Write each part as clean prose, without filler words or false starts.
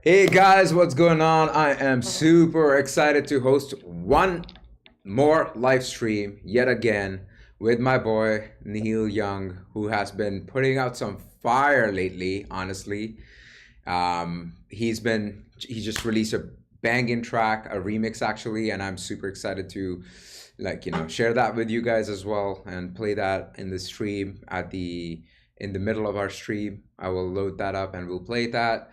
Hey guys, what's going on? I am super excited to host one more live stream yet again with my boy Nihil Young, who has been putting out some fire lately, honestly. He just released a banging track, a remix actually, and I'm super excited to share that with you guys as well and play that in the stream in the middle of our stream. I will load that up and we'll play that.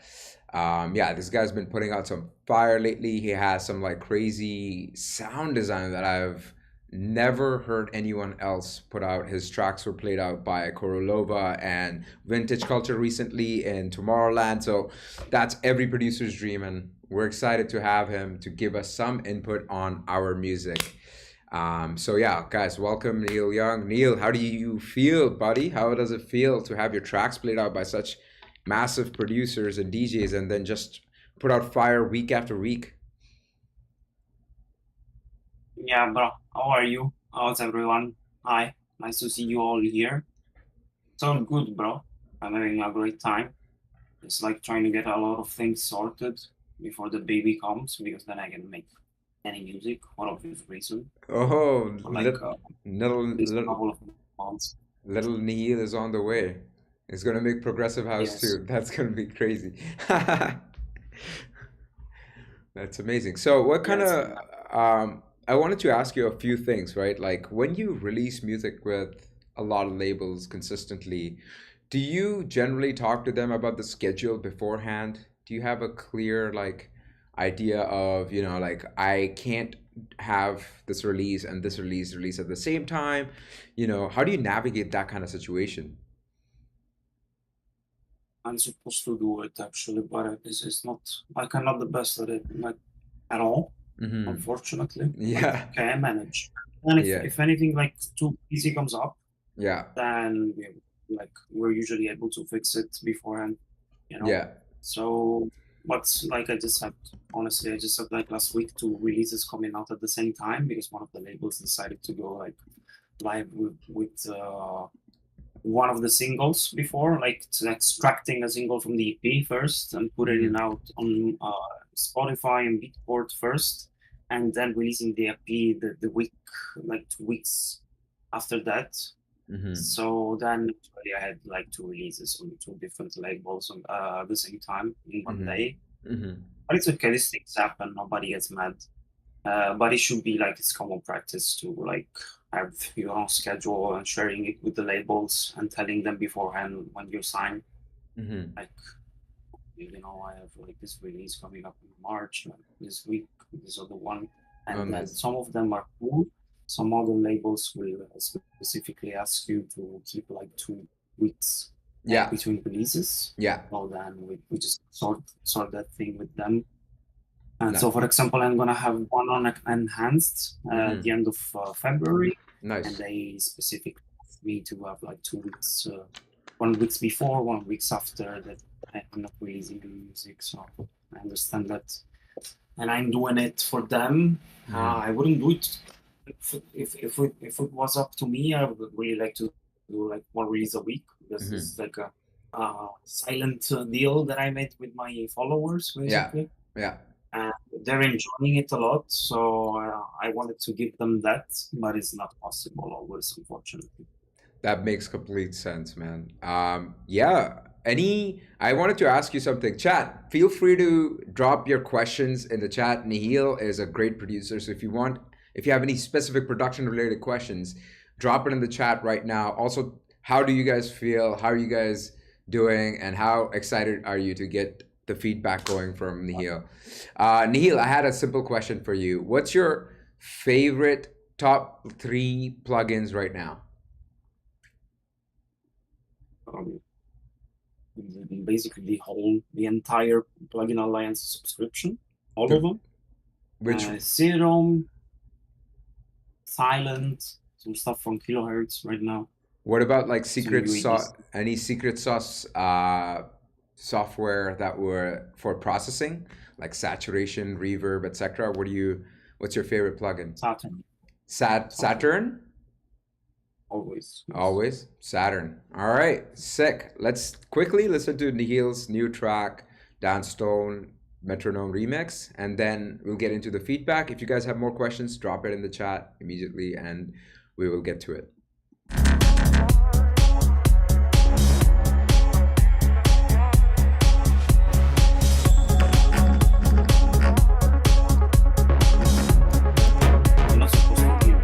Yeah, this guy's been putting out some fire lately. He has some like crazy sound design that I've never heard anyone else put out. His tracks were played out by Korolova and Vintage Culture recently in Tomorrowland. So that's every producer's dream, and we're excited to have him to give us some input on our music. So yeah, guys, welcome Neil Young. Neil, how do you feel, buddy? How does it feel to have your tracks played out by such massive producers and DJs and then just put out fire week after week? Yeah, bro. How are you? How's everyone? Hi. Nice to see you all here. So good, bro. I'm having a great time. It's like trying to get a lot of things sorted before the baby comes, because then I can make any music for obvious reason Oh, for like little, at least a little, couple of months. little Neil is on the way. It's gonna make Progressive House Yes. too. That's gonna be crazy. That's amazing. So, what kind Yes. of I wanted to ask you a few things, right? Like when you release music with a lot of labels consistently, do you generally talk to them about the schedule beforehand? Do you have a clear like idea of, like I can't have this release and this release at the same time? How do you navigate that kind of situation? I'm supposed to do it actually, but this is not like I'm not the best at it, like at all, Mm-hmm. unfortunately. Like Yeah. okay, I manage. And if Yeah. if anything like too easy comes up, Yeah. then we're usually able to fix it beforehand, you know. Yeah. So, but like honestly, I just had like last week two releases coming out at the same time because one of the labels decided to go like live with one of the singles before, like extracting a single from the EP first and putting it Mm-hmm. out on Spotify and Beatport first, and then releasing the EP the week, like 2 weeks after that. Mm-hmm. So then actually I had like two releases on two different labels at the same time in one Mm-hmm. day. Mm-hmm. But it's okay, these things happen, nobody gets mad. But it should be like it's common practice to like have your own schedule and sharing it with the labels and telling them beforehand when you sign. Mm-hmm. Like, I have like this release coming up in March, this week, this other one. Oh, And then nice. some of them are cool. Some other labels will specifically ask you to keep like 2 weeks Yeah. between releases. Yeah. So then we just sort that thing with them. And Nice. so, for example, I'm gonna have one on enhanced at Mm-hmm. the end of February, and Nice. they specifically asked me to have like 2 weeks, 1 week before, 1 week after that. I'm not releasing the music, so I understand that, and I'm doing it for them. Mm-hmm. I wouldn't do it if it was up to me. I would really like to do like one release a week, because this Mm-hmm. is like a silent deal that I made with my followers, Yeah. basically, Yeah. and they're enjoying it a lot. So I wanted to give them that, but it's not possible always, unfortunately. That makes complete sense, man. Yeah. I wanted to ask you something. Chat, feel free to drop your questions in the chat. Nihil is a great producer. So if you have any specific production related questions, drop it in the chat right now. Also, how do you guys feel? How are you guys doing? And how excited are you to get the feedback going from Nihil? Nihil, I had a simple question for you. What's your favorite top three plugins right now? Um, Basically, the entire Plugin Alliance subscription, all of The them. which Serum, Silent, some stuff from Kilohertz right now, What about like some UADs. any secret sauce software that were for processing, like saturation, reverb, etc. What's your favorite plugin? Saturn, Saturn, Saturn? always. Yes. Always Saturn. All right, sick. Let's quickly listen to Nihil's new track, Downstone. metronome remix, and then we'll get into the feedback. If you guys have more questions, drop it in the chat immediately and we will get to it. I'm not supposed to hear.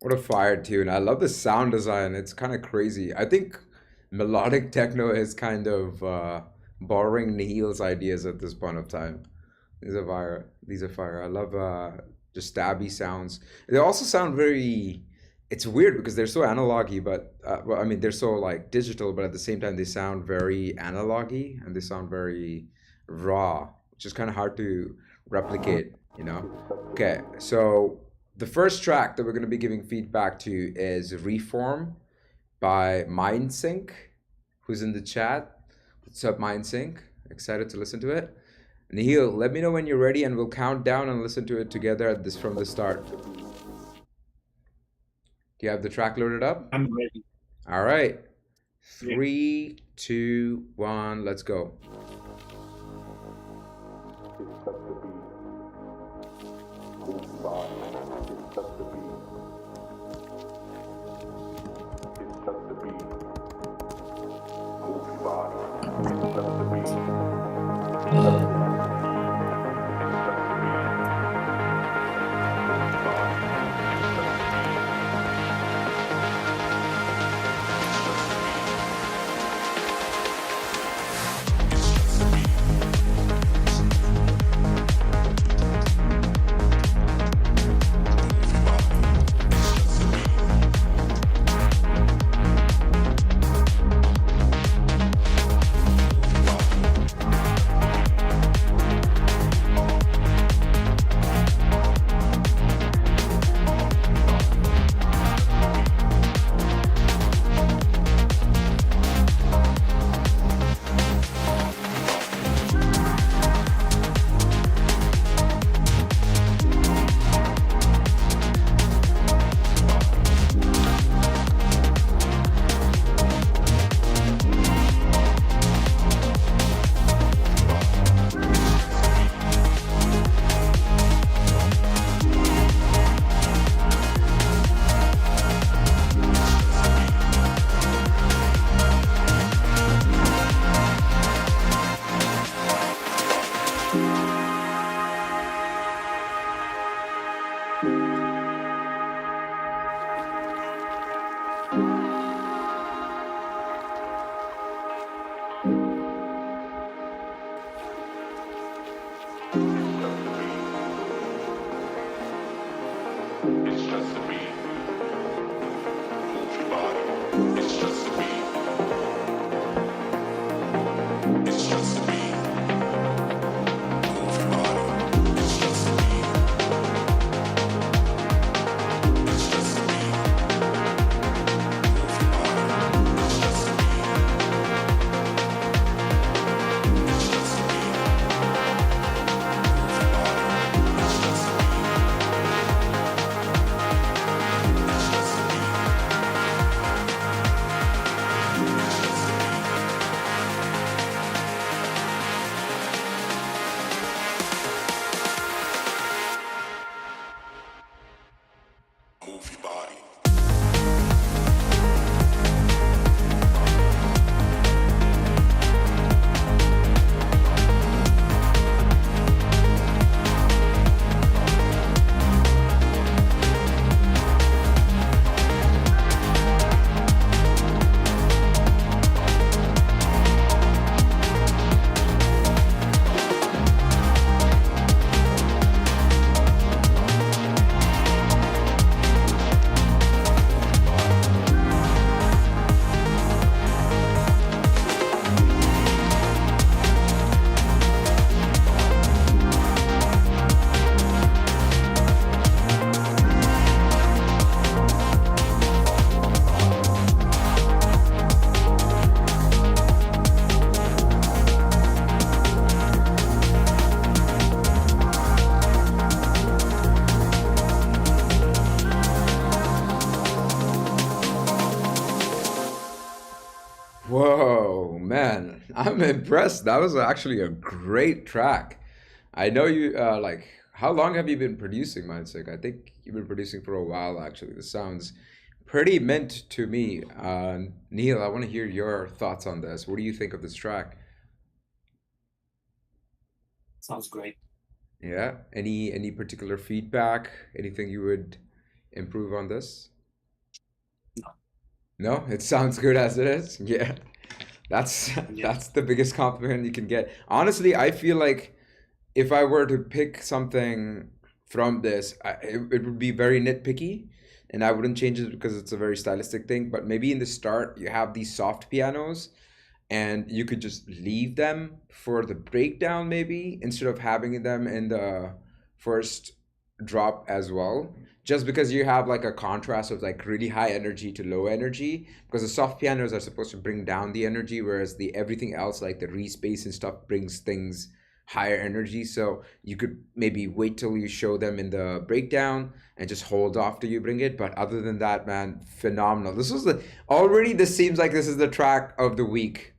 What a fire tune. I love the sound design. It's kind of crazy. I think melodic techno is kind of borrowing Nihil's ideas at this point of time. These are fire. These are fire. I love just stabby sounds. They also sound very. It's weird because they're so analogy, but well, I mean, they're so like digital, but at the same time, they sound very analogy and they sound very raw, which is kind of hard to replicate, you know? Okay, so the first track that we're going to be giving feedback to is Reform by MindSync, who's in the chat. What's up, MindSync? Excited to listen to it. Nihil, let me know when you're ready and we'll count down and listen to it together at this from the start. Do you have the track loaded up? I'm ready. All right. Yeah. 3, 2, 1, let's go. Whoa, man, I'm impressed. That was actually a great track. I know you, how long have you been producing Mindsick? I think you've been producing for a while, actually. This sounds pretty mint to me. Neil, I want to hear your thoughts on this. What do you think of this track? Sounds great. Yeah, any particular feedback? Anything you would improve on this? No. No, it sounds good as it is. Yeah. That's Yeah. that's the biggest compliment you can get. Honestly, I feel like if I were to pick something from this, it would be very nitpicky, and I wouldn't change it because it's a very stylistic thing. But maybe in the start, you have these soft pianos, and you could just leave them for the breakdown, maybe instead of having them in the first drop as well, just because you have like a contrast of like really high energy to low energy, because the soft pianos are supposed to bring down the energy, whereas the everything else like the respace and stuff brings things higher energy. So you could maybe wait till you show them in the breakdown and just hold off till you bring it. But other than that, man, phenomenal. This was the already this seems like this is the track of the week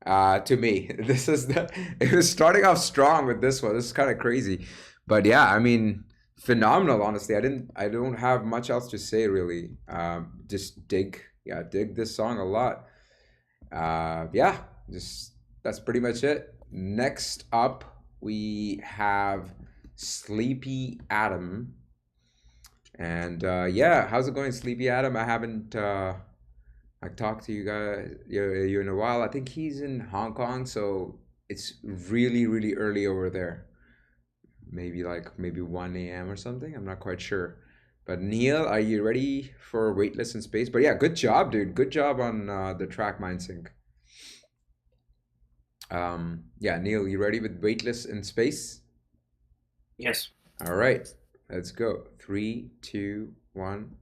to me. This is the it was starting off strong with this one. This is kind of crazy. But yeah, I mean, phenomenal, honestly. I don't have much else to say really. Just dig this song a lot. Yeah, just that's pretty much it. Next up, we have Sleepy Adam. And yeah, how's it going, Sleepy Adam? I haven't I talked to you guys you in a while. I think he's in Hong Kong, so it's really, really early over there. Maybe 1 a.m. or something. I'm not quite sure. But Neil, are you ready for Weightless in Space? But yeah, good job, dude. Good job on the track MindSync. Yeah, Neil, you ready with Weightless in Space? Yes. All right, let's go. 3, 2, 1.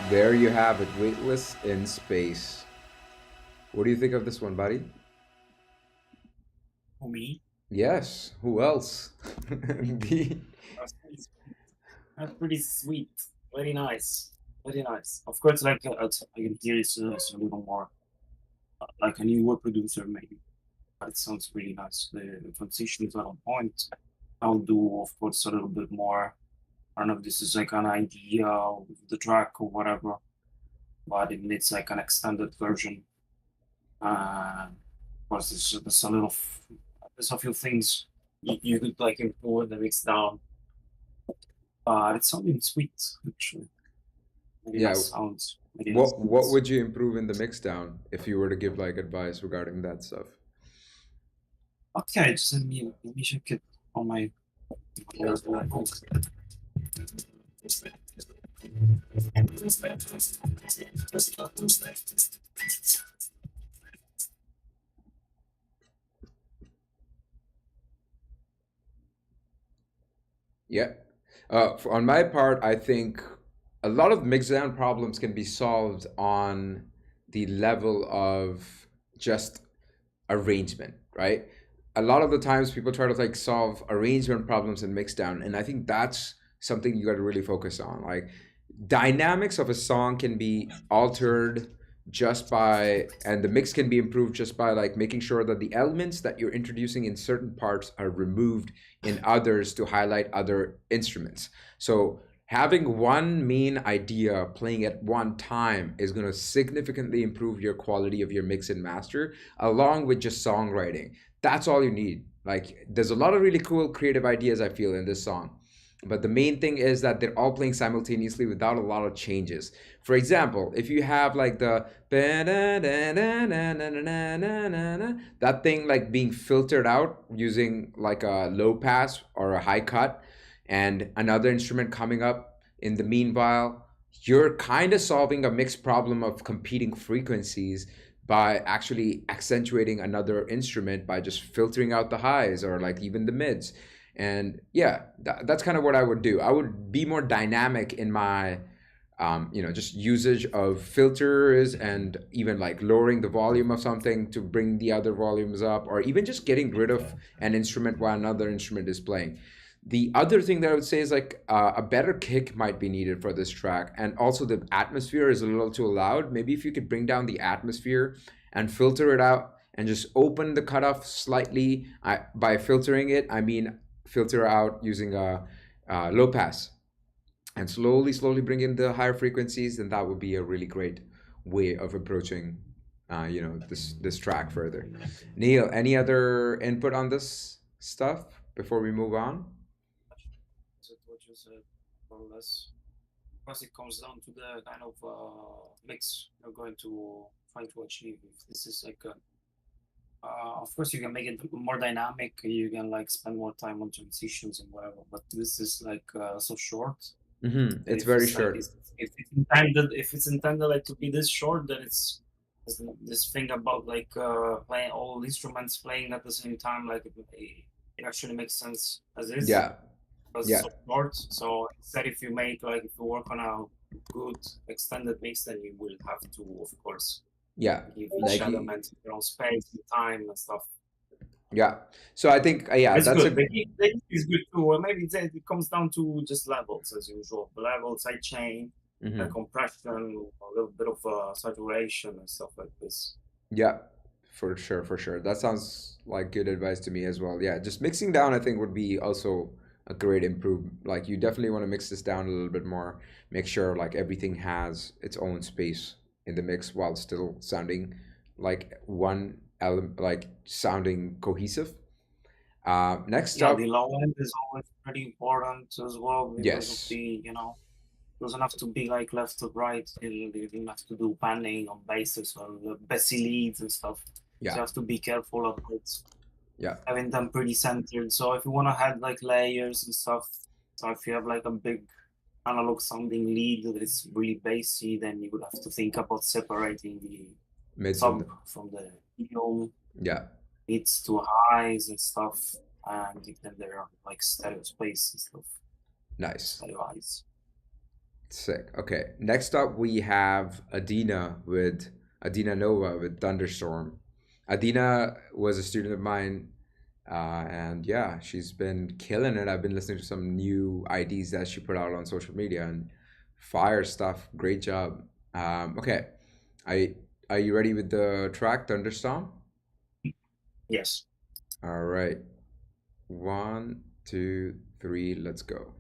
There you have it, Weightless in Space. What do you think of this one, buddy? For me, Yes, who else? The- that's pretty sweet. Very nice. Very nice. Of course, like I can hear it's a little more like a newer producer maybe, but it sounds really nice. The transitions are on point. I'll do, of course, a little bit more. I don't know if this is like an idea of the track or whatever, but it needs like an extended version. Of course, there's a there's a few things you could like improve the mix down, but it's something sweet actually. Really yeah, nice sounds. Really nice what beats. would you improve in the mix down if you were to give like advice regarding that stuff? Okay, just let me check it on my. Yeah. On my part, I think a lot of mix down problems can be solved on the level of just arrangement, right? A lot of the times people try to like solve arrangement problems in mix down, and I think that's something you got to really focus on. Like dynamics of a song can be altered and the mix can be improved just by like making sure that the elements that you're introducing in certain parts are removed in others to highlight other instruments. So having one main idea playing at one time is going to significantly improve your quality of your mix and master, along with just songwriting. That's all you need. Like, there's a lot of really cool creative ideas I feel in this song, but the main thing is that they're all playing simultaneously without a lot of changes. For example, if you have like the that thing like being filtered out using like a low pass or a high cut, and another instrument coming up in the meanwhile, you're kind of solving a mixed problem of competing frequencies by actually accentuating another instrument by just filtering out the highs or like even the mids. And yeah, that's kind of what I would do. I would be more dynamic in my just usage of filters, and even like lowering the volume of something to bring the other volumes up, or even just getting rid of an instrument while another instrument is playing. The other thing that I would say is like a better kick might be needed for this track, and also the atmosphere is a little too loud. Maybe if you could bring down the atmosphere and filter it out and just open the cutoff slightly. By filtering it, I mean filter out using a low pass, and slowly bring in the higher frequencies, then that would be a really great way of approaching this track further. Neil, any other input on this stuff before we move on? What you said, more or less. Because it comes down to the kind of mix you're going to try to achieve. If this is like of course, you can make it more dynamic. You can like spend more time on transitions and whatever. But this is like so short. It's very short. If it's intended like to be this short, then it's this thing about like playing all instruments playing at the same time. Like it actually makes sense as is. Yeah. Because it's so short. So instead, if you work on a good extended mix, then you will have to, of course, give each element their own space and time and stuff. Yeah. So I think that's good. It's good too. Or maybe it comes down to just levels as usual. The levels, sidechain, compression, a little bit of saturation and stuff like this. Yeah, for sure. That sounds like good advice to me as well. Yeah, just mixing down I think would be also a great improvement. Like, you definitely want to mix this down a little bit more. Make sure like everything has its own space in the mix while still sounding like one element, like sounding cohesive. Next up, the low end is always pretty important as well, because of the, doesn't have to be like left to right. You don't have to do panning on basses or the bassy leads and stuff. Yeah. So you have to be careful about having them pretty centered. So if you want to have like layers and stuff, so if you have like a big analog sounding lead that is really bassy, then you would have to think about separating the sub from the mids to highs and stuff, and give them their like stereo space and stuff. Nice. Stereo highs. Sick. Okay. Next up, we have Adina Nova with Thunderstorm. Adina was a student of mine, and yeah, she's been killing it. I've been listening to some new IDs that she put out on social media, and fire stuff. Great job. Okay. Are you ready with the track Thunderstorm? Yes. All right. 1, 2, 3, let's go.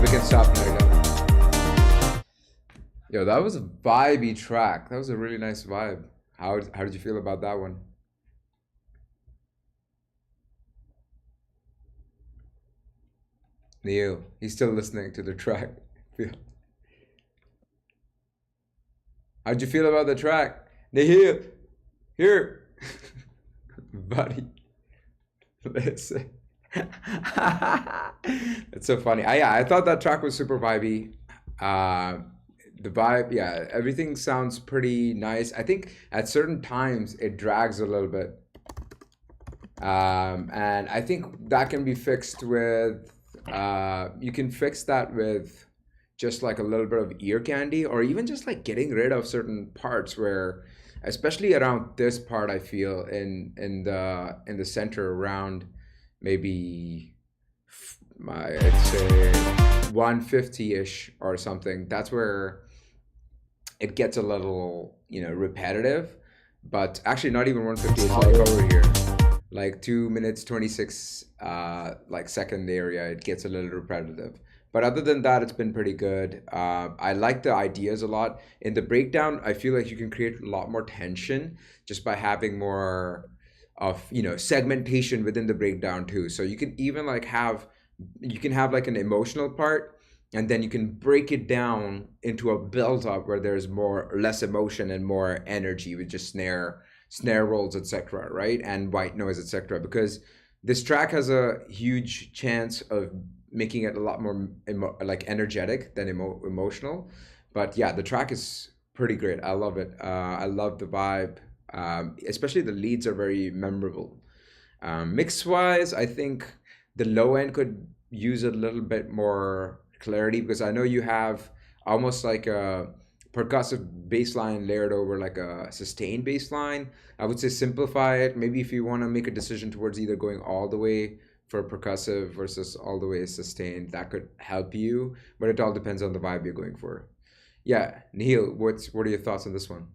We can stop now. Yo, that was a vibey track. That was a really nice vibe. How did you feel about that one? Neil, he's still listening to the track. How'd you feel about the track? Neil, here, buddy. Listen. It's so funny. I thought that track was super vibey. Uh, the vibe, yeah, everything sounds pretty nice. I think at certain times it drags a little bit. And I think that can be fixed with, you can fix that with just like a little bit of ear candy, or even just like getting rid of certain parts where, especially around this part, I feel in the center around maybe I'd say 150-ish or something. That's where it gets a little, repetitive. But actually, not even 150. It's like over here, like 2 minutes 26 like second area. It gets a little repetitive. But other than that, it's been pretty good. I like the ideas a lot. In the breakdown, I feel like you can create a lot more tension just by having more of, segmentation within the breakdown too. So you can even like have like an emotional part, and then you can break it down into a build up where there's more less emotion and more energy with just snare rolls, etc., right? And white noise, etc. Because this track has a huge chance of making it a lot more like energetic than emotional. But yeah, the track is pretty great. I love it. I love the vibe. Especially the leads are very memorable. Mix wise, I think the low end could use a little bit more clarity, because I know you have almost like a percussive bass line layered over like a sustained bass line. I would say simplify it. Maybe if you want to make a decision towards either going all the way for percussive versus all the way sustained, that could help you. But it all depends on the vibe you're going for. Yeah, Nihil, what are your thoughts on this one?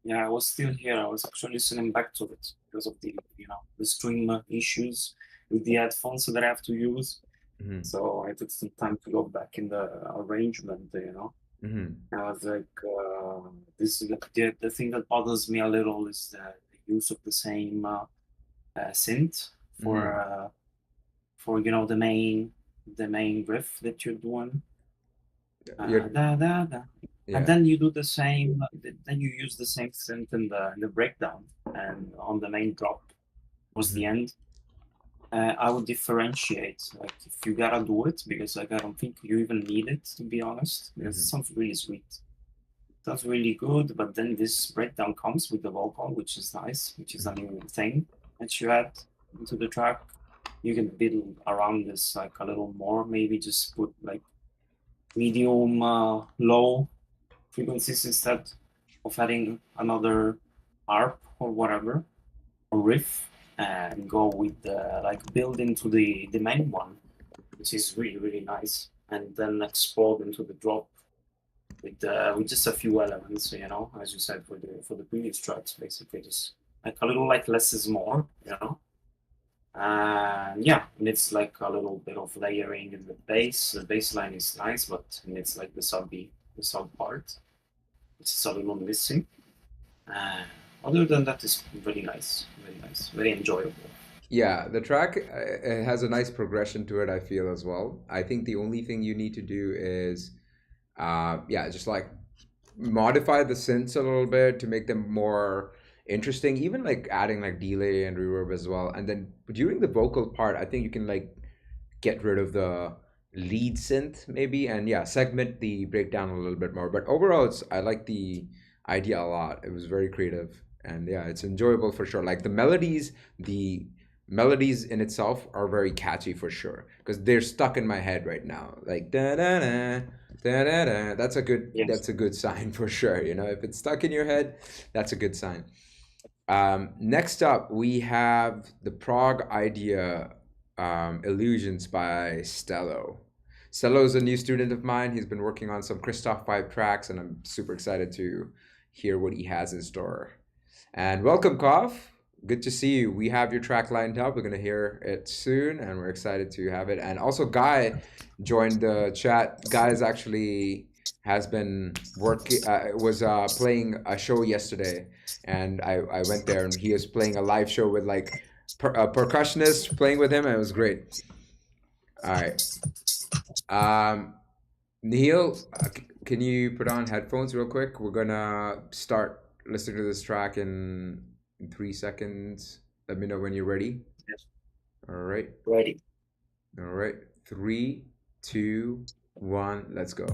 Yeah, I was still here. I was actually listening back to it because of the stream issues with the headphones that I have to use. Mm-hmm. So I took some time to go back in the arrangement, Mm-hmm. I was like, this is the thing that bothers me a little is the use of the same synth for the main riff that you're doing. You're, Da, da, da. And yeah. then you do the same. Then you use the same synth in the breakdown and on the main drop towards the end. I would differentiate, like if you gotta do it, because like I don't think you even need it, to be honest. Because it sounds really sweet. It sounds really good, but then this breakdown comes with the vocal, which is nice, which is a new thing that you add into the track. You can build around this like a little more, maybe just put like medium low frequencies instead of adding another harp or whatever, or riff, and go with the like build into the main one, which is really really nice, and then explode into the drop with just a few elements, as you said for the previous tracks, basically just like a little like less is more, and yeah, and it's like a little bit of layering in the bass. The bass line is nice, but it's like the sub part, which is a little missing. Other than that, it's very nice, very enjoyable. Yeah, the track it has a nice progression to it, I feel as well. I think the only thing you need to do is, yeah, just like modify the synths a little bit to make them more interesting, even like adding like delay and reverb as well. And then during the vocal part, I think you can like get rid of the lead synth maybe, and yeah, segment the breakdown a little bit more. But overall, I like the idea a lot. It was very creative, and yeah, it's enjoyable for sure. Like the melodies in itself are very catchy for sure, because they're stuck in my head right now. Like da da da da da da. Yes. That's a good sign for sure. If it's stuck in your head, that's a good sign. Next up, we have the Prog Idea Illusions by Stello. Stello is a new student of mine. He's been working on some Christoph 5 tracks, and I'm super excited to hear what he has in store. And welcome, Koff. good to see you. We have your track lined up. We're gonna hear it soon, and we're excited to have it. And also, Guy joined the chat. Guy is actually has been working. Was playing a show yesterday, and I went there, and he was playing a live show with like a percussionist playing with him, and it was great. All right. Nihil, can you put on headphones real quick? We're gonna start listening to this track in 3 seconds. Let me know when you're ready. Yes. All right. Ready. All right. 3, 2, 1. Let's go.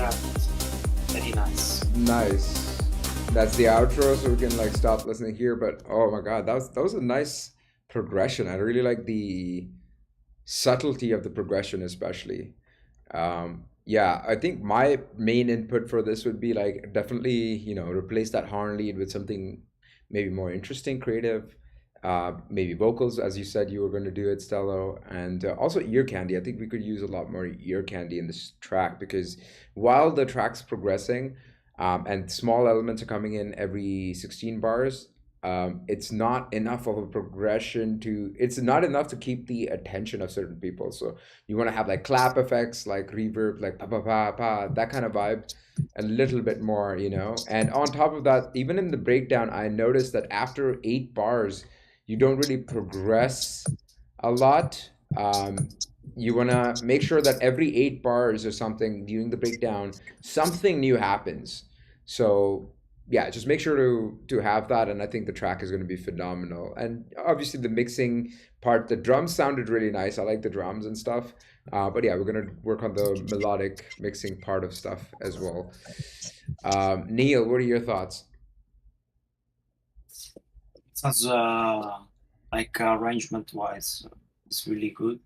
yeah, very nice. Nice. That's the outro, so we can like stop listening here. But oh my god, that was a nice progression. I really like the subtlety of the progression, especially. Yeah, I think my main input for this would be like definitely, replace that horn lead with something maybe more interesting, creative. Maybe vocals, as you said you were going to do it, Stello, and also ear candy. I think we could use a lot more ear candy in this track because while the track's progressing, and small elements are coming in every 16 bars, it's not enough of a progression it's not enough to keep the attention of certain people. So you want to have like clap effects, like reverb, like pa pa pa pa, that kind of vibe, a little bit more, And on top of that, even in the breakdown, I noticed that after 8 bars, you don't really progress a lot. You want to make sure that every 8 bars or something during the breakdown, something new happens. So yeah, just make sure to have that, and I think the track is going to be phenomenal. And obviously the mixing part, the drums sounded really nice. I like the drums and stuff. But yeah, we're going to work on the melodic mixing part of stuff as well. Neil, what are your thoughts? Sounds like arrangement-wise, it's really good.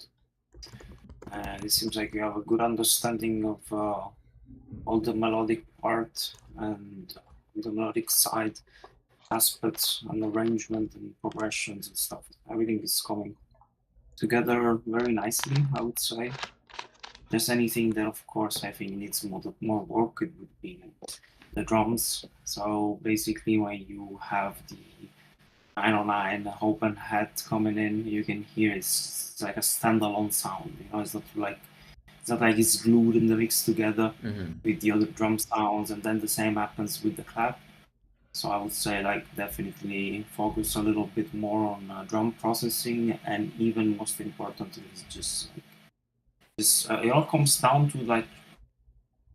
It seems like you have a good understanding of all the melodic part and the melodic side aspects and arrangement and progressions and stuff. Everything is coming together very nicely, I would say. There's anything that, of course, I think needs more work, it would be the drums. So basically, when you have the 909 open hat coming in, you can hear it's like a standalone sound. It's not like it's glued in the mix together with the other drum sounds, and then the same happens with the clap. So I would say like definitely focus a little bit more on drum processing, and even most important is just it all comes down to like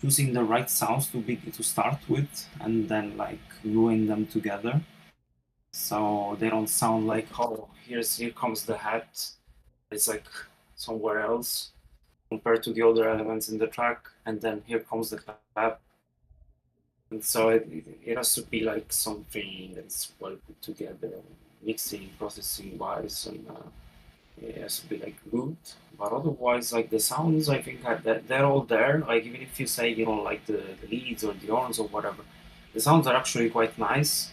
choosing the right sounds to start with, and then like gluing them together, so they don't sound like, oh, here comes the hat, it's like somewhere else compared to the other elements in the track, and then here comes the clap. And so it has to be like something that's well put together, mixing, processing wise, and it has to be like good. But otherwise, like the sounds, I think that they're all there. Like even if you say you don't like the leads or the horns or whatever, the sounds are actually quite nice.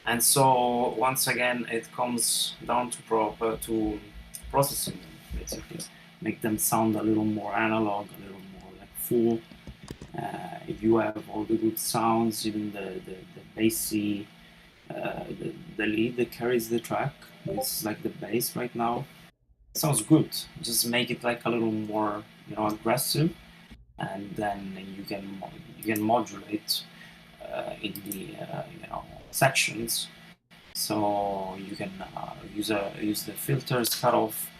And so once again, it comes down to processing them, basically. Make them sound a little more analog, a little more like full. You have all the good sounds, even the bassy, the lead that carries the track. It's like the bass right now. It sounds good. Just make it like a little more, aggressive, and then you can modulate in the sections. So you can use the filters cut off,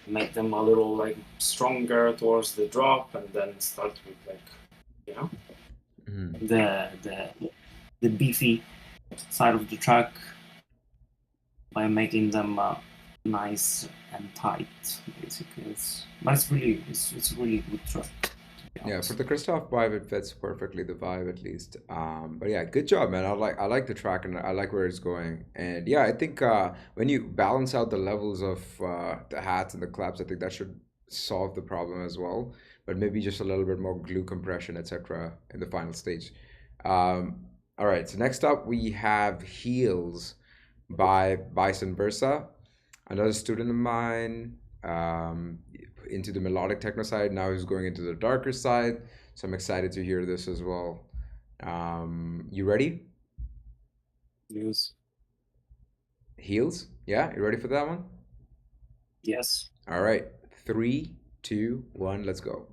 make them a little like stronger towards the drop, and then start with like the beefy side of the track by making them nice and tight, basically. It's a really good track. Yeah, for the Christoph vibe, it fits perfectly, the vibe at least. But yeah, good job, man. I like the track, and I like where it's going. And yeah, I think when you balance out the levels of the hats and the claps, I think that should solve the problem as well. But maybe just a little bit more glue compression, etc. in the final stage. All right, so next up we have Heels by Bison Versa, another student of mine. Into the melodic techno side. Now he's going into the darker side. So I'm excited to hear this as well. You ready? Yes. Heels? Yeah, you ready for that one? Yes. All right. 3, 2, 1, let's go.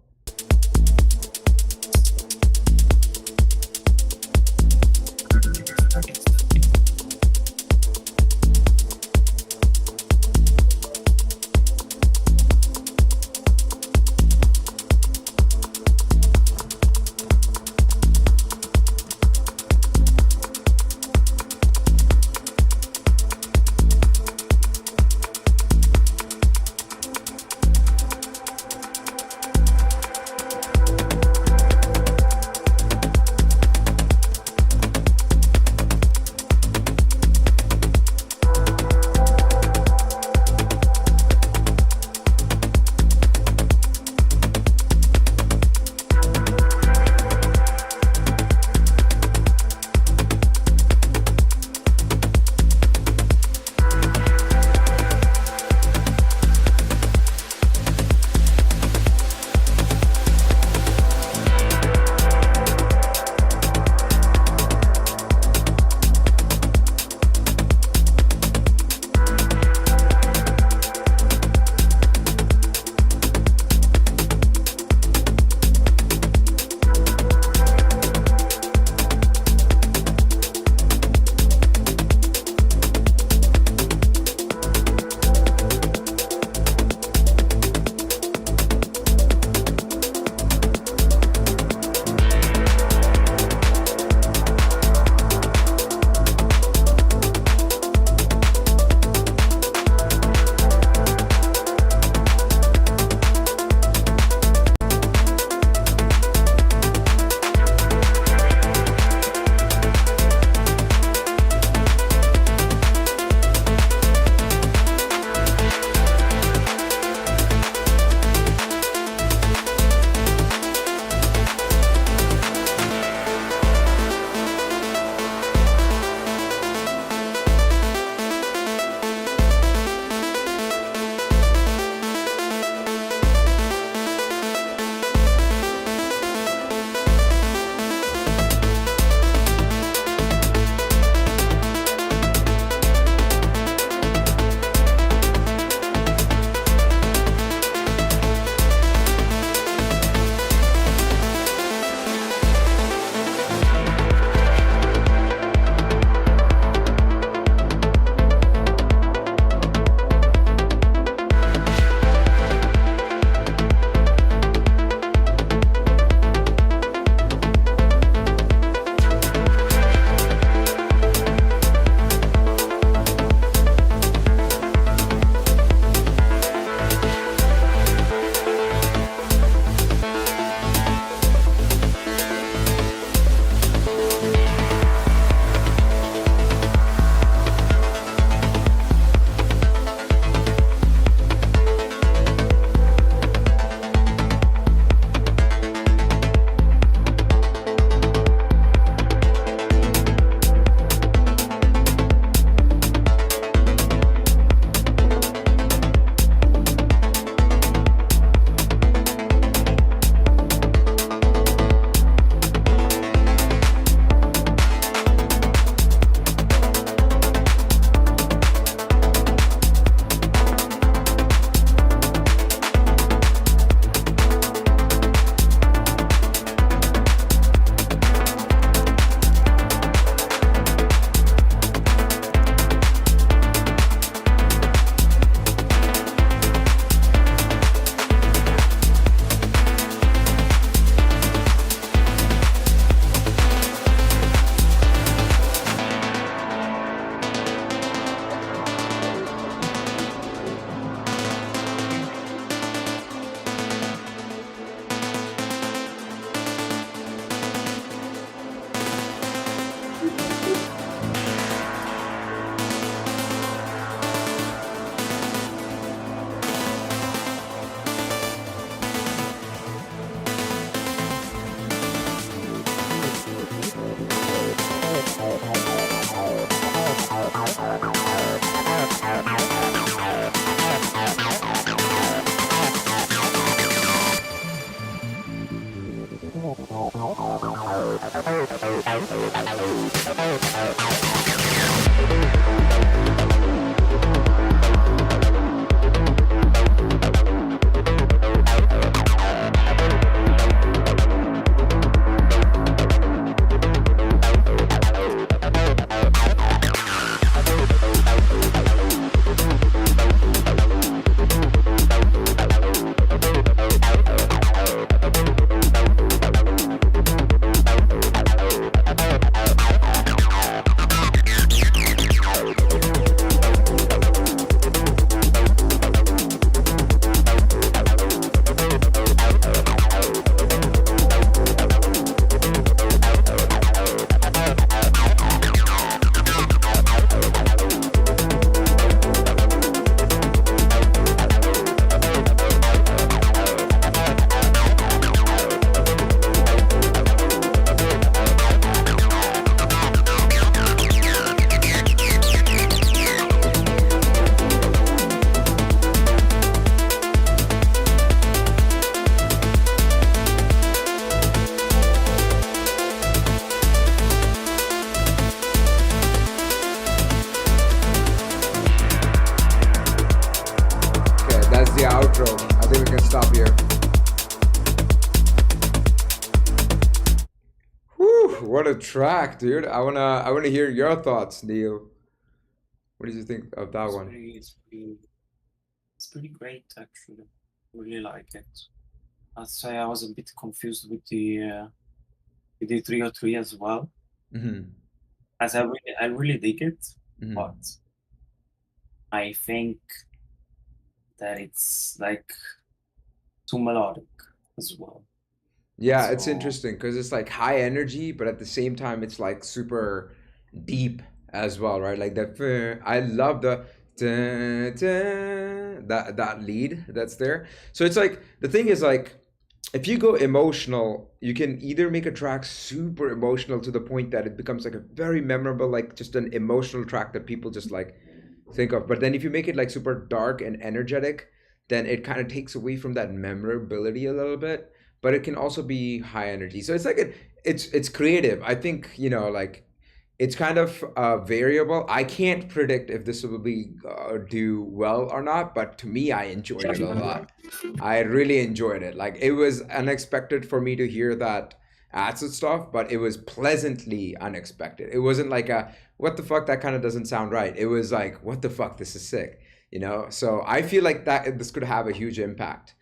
The outro. I think we can stop here. Whew, what a track, dude. I wanna hear your thoughts, Neil. What did you think of that one? It's pretty great actually. Really like it. I'd say I was a bit confused with the 303 as well, Mm-hmm. as I really dig it, Mm-hmm. but I think that it's like too melodic as well. Yeah, it's So interesting because it's like high energy, but at the same time, it's like super deep as well, right? Like I love the that lead that's there. So it's like the thing is like if you go emotional, you can either make a track super emotional to the point that it becomes like a very memorable, like just an emotional track that people just like think of. But then if you make it like super dark and energetic, then it kind of takes away from that memorability a little bit. But it can also be high energy. So it's like it's creative. I think, like it's kind of variable. I can't predict if this will be do well or not, but to me, I enjoyed it a lot. I really enjoyed it. Like it was unexpected for me to hear that acid stuff, but it was pleasantly unexpected. It wasn't like a what the fuck, that kind of doesn't sound right. It was like what the fuck, this is sick, So I feel like that this could have a huge impact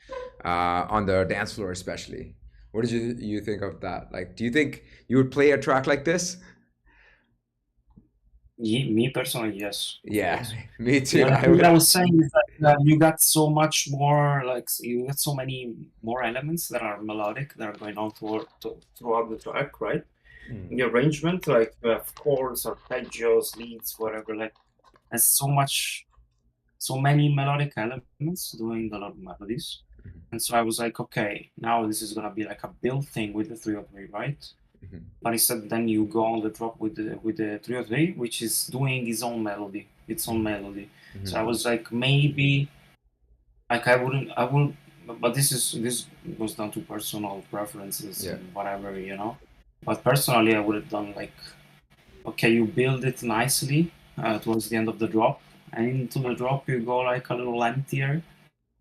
on the dance floor, especially. What did you think of that? Like, do you think you would play a track like this? me personally, yes, of Yeah, course. me The too. only I thing that I would. was saying is that you got so much more, like you got so many more elements that are melodic that are going on throughout the track, right? In Mm. the arrangement, like you have chords, arpeggios, leads, whatever. Like there's so many melodic elements doing a lot of melodies, Mhm, and so I was like, okay, now this is gonna be like a build thing with the 303, right? mhm, But instead, then you go on the drop with the 303, which is doing its own melody, its own mhm, melody. So I mhm. was like, maybe like I will, but this goes down to personal preferences Yeah. and whatever. But personally, I would have done like, okay, you build it nicely towards the end of the drop, and into the drop you go like a little emptier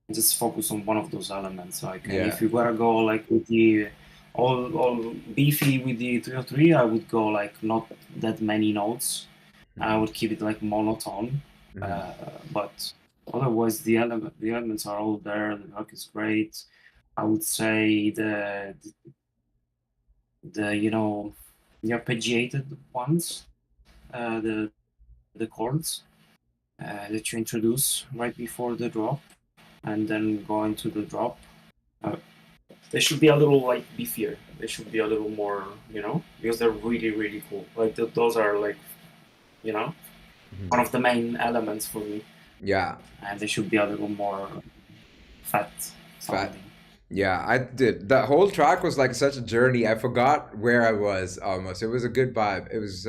and just focus on one of those elements. Like, and Yeah. if you gotta go like with the all beefy with the 303, I would go like not that many notes. I Mhm, would keep it like monotone. mhm. Uh, but otherwise, the elements are all there. The rock is great. I would say the the arpeggiated ones, the chords that you introduce right before the drop, and then go into the drop. Uh, they should be a little like beefier. They should be a little more, because they're really really cool. Like those are like, you know, one Mhm. of the main elements for me, Yeah. and they should be a little more fat Fat. sounding. Yeah, I did. The whole track was like such a journey. I forgot where I was almost. It was a good vibe. It was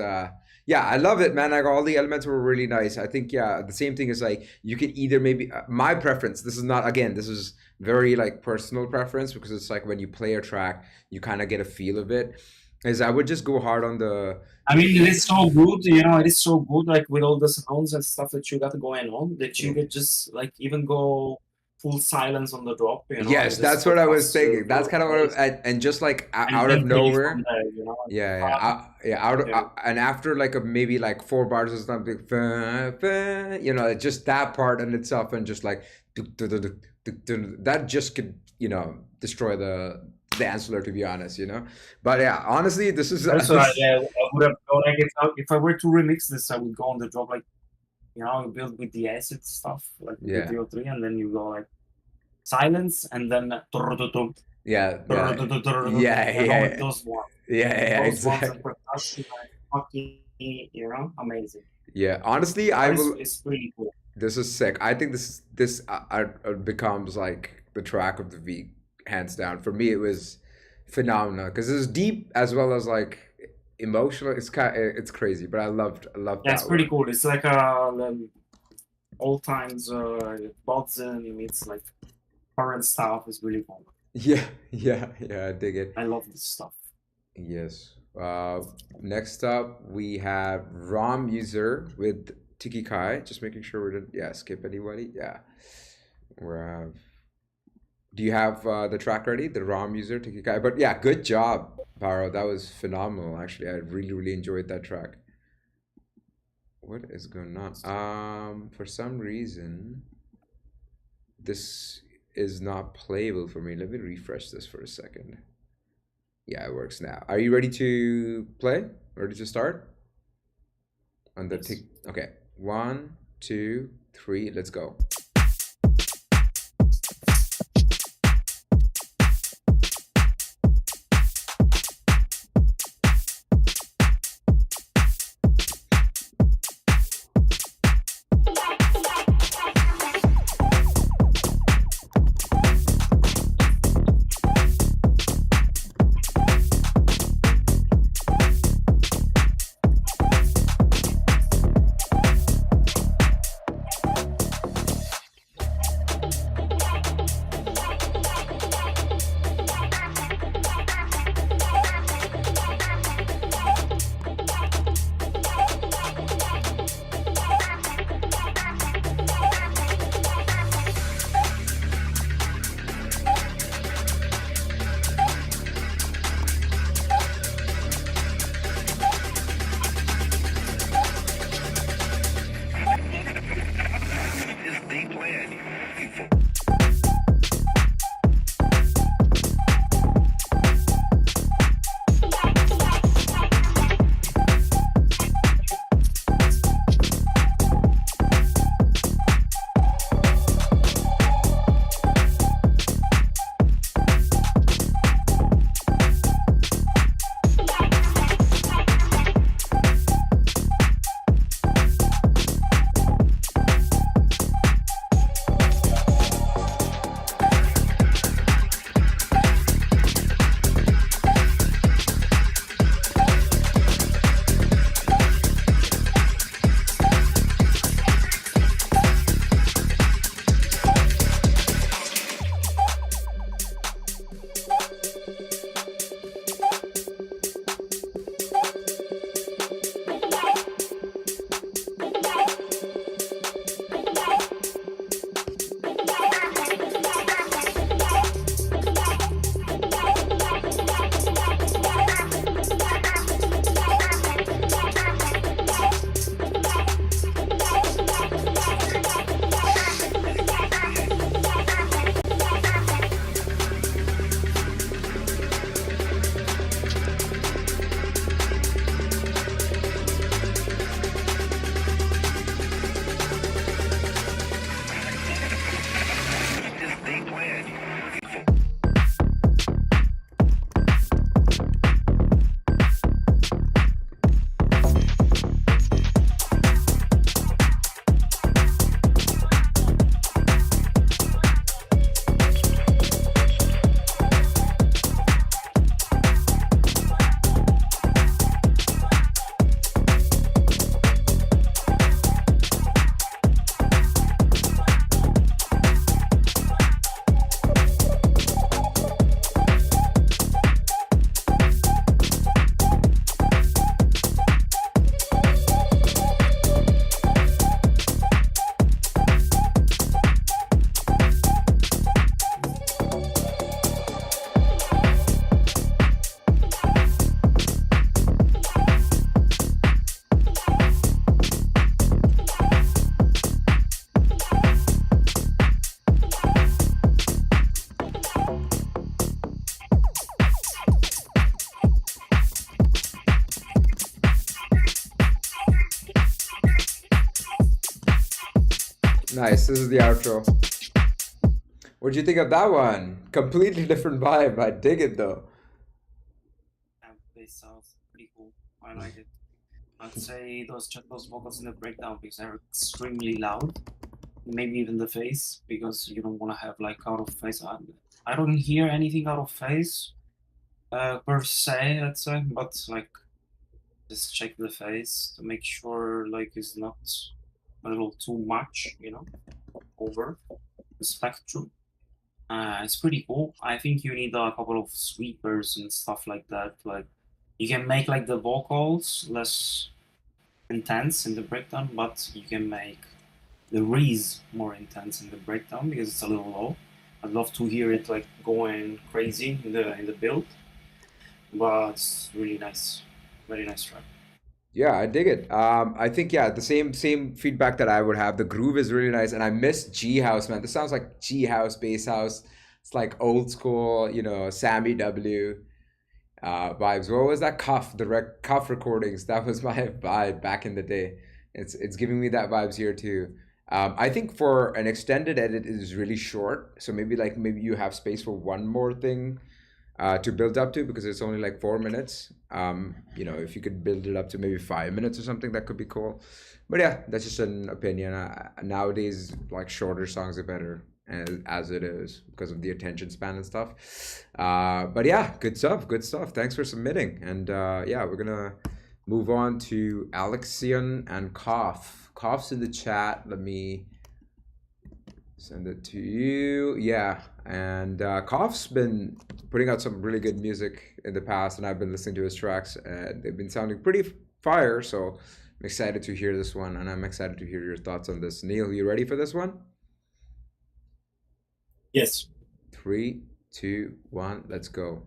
yeah, I love it, man. Like all the elements were really nice. I think yeah, the same thing is like you could either maybe my preference. This is not again, this is very like personal preference because it's like when you play a track, you kind of get a feel of it. is I would just go hard on the I mean, it is so good, you know, it is so good, like with all the sounds and stuff that you got going on, that you could just like even go full silence on the drop, you know, and yes, just that's what I was focus thinking. That's for kind of what bass, and just like and out of then play from nowhere. there, you know, and Yeah, yeah, fun. yeah. Out of, Yeah, and after like a maybe like 4 bars or something, you know, just that part in itself, and just like that just could, you know, destroy the answer, to be honest, you know. But yeah, honestly, this is that's why this. yeah, I would have gone like if I were to remix this, I would go on the drop like, you know, you build with the acid stuff, like with the Yeah, VO3, and then you go like silence, and then yeah, yeah, yeah, you know, with yeah, those ones. yeah, Those ones and exactly. percussion are fucking, you know, amazing. Yeah, honestly, I But will. it's pretty cool. This is sick. I think this becomes like the track of the week, hands down. For me, it was phenomenal because it's deep as well as like emotional. It's crazy, but I loved Yeah, it's that pretty one. cool. It's like all times Bodzin, it means like current stuff is really cool. Yeah, yeah, yeah. I dig it. I love this stuff. Yes. Next up we have ROM user with Tiki Kai. Just making sure we didn't, yeah, skip anybody. Yeah. We have. Do you have the track ready? The ROM user Tiki Kai. But yeah, good job, Paro. That was phenomenal. Actually, I really, really enjoyed that track. What is going on? For some reason, this is not playable for me. Let me refresh this for a second. Yeah, it works now. Are you ready to play? Ready to start? On the Yes. tick. Okay. 1, 2, 3. Let's go. Nice. This is the outro. What'd you think of that one? Completely different vibe. I dig it though. And bass sounds pretty cool. I like it. I'd say those vocals in the breakdown because they're extremely loud. Maybe even the phase because you don't want to have like out of phase. I don't hear anything out of phase per se, let's say, but like just check the phase to make sure like it's not a little too much, you know, over the spectrum. It's pretty cool. I think you need a couple of sweepers and stuff like that. Like you can make like the vocals less intense in the breakdown, but you can make the rees more intense in the breakdown because it's a little low. I'd love to hear it like going crazy in the build, but it's really nice, very nice track. Yeah, I dig it. I think yeah, the same feedback that I would have. The groove is really nice, and I miss G House, man. This sounds like G House, bass house. It's like old school, you know, Sammy W. Vibes. What was that cuff? The cuff recordings. That was my vibe back in the day. It's giving me that vibes here too. I think for an extended edit it is really short, so maybe you have space for one more thing to build up to because it's only like 4 minutes. You know, if you could build it up to maybe 5 minutes or something, that could be cool. But yeah, that's just an opinion. Nowadays, like shorter songs are better as it is because of the attention span and stuff. But yeah, good stuff. Good stuff. Thanks for submitting. And yeah, we're gonna move on to Alexion and Cough. Cough's in the chat. Let me send it to you. Yeah, and Cough's been putting out some really good music in the past, and I've been listening to his tracks, and they've been sounding pretty fire. So I'm excited to hear this one, and I'm excited to hear your thoughts on this. Neil, you ready for this one? Yes. 3, 2, 1, let's go.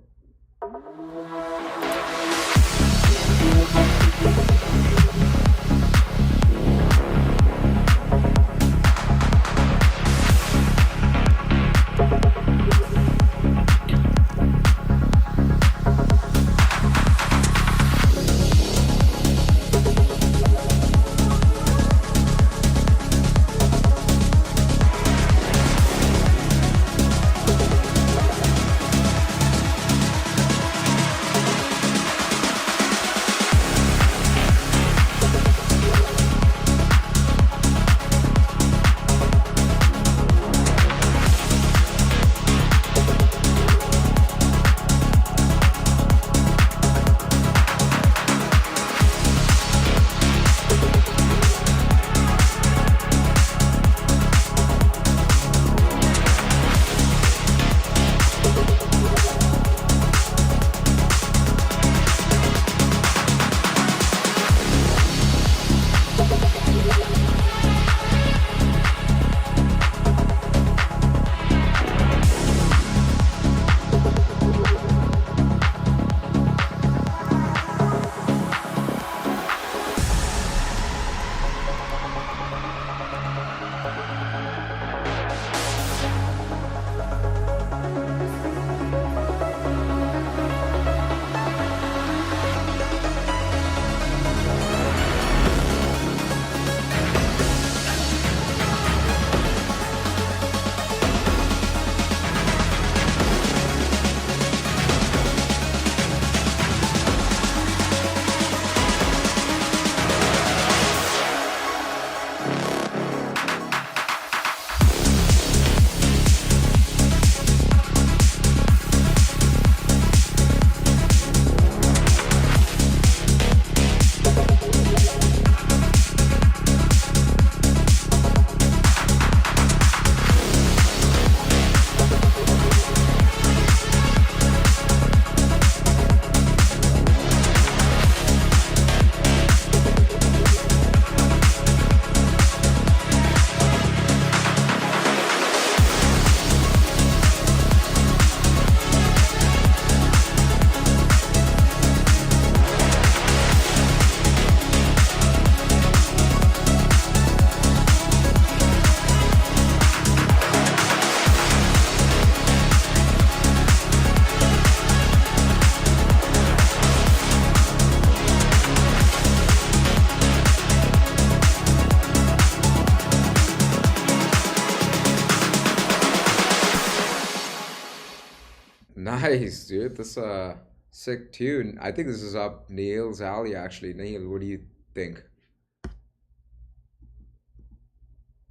Nice, dude. That's a sick tune. I think this is up Nihil's alley, actually. Nihil, what do you think?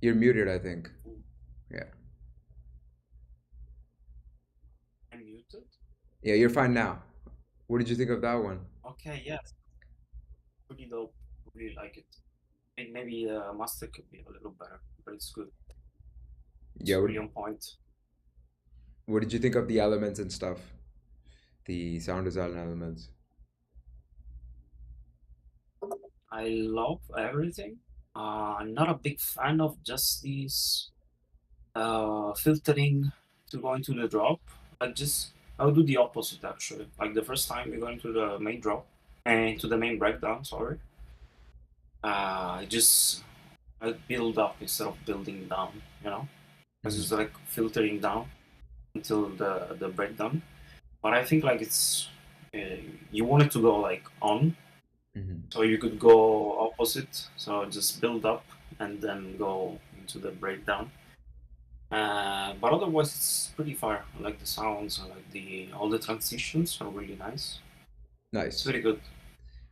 You're muted, I think. Yeah. I'm muted. Yeah, you're fine now. What did you think of that one? Okay, yes, pretty dope. Really like it. And maybe the master could be a little better, but it's good. It's Yeah, really on point. what did you think of the elements and stuff? The sound design elements. I love everything. I'm not a big fan of just these filtering to go into the drop. I'll do the opposite actually. Like the first time we go into the main drop and to the main breakdown, sorry. I build up instead of building down, you know? Because it's like filtering down until the breakdown. But I think like it's you want it to go like on, so you could go opposite. So just build up and then go into the breakdown. But otherwise, it's pretty fire. I like the sounds. I like all the transitions are really nice. It's Nice. very good.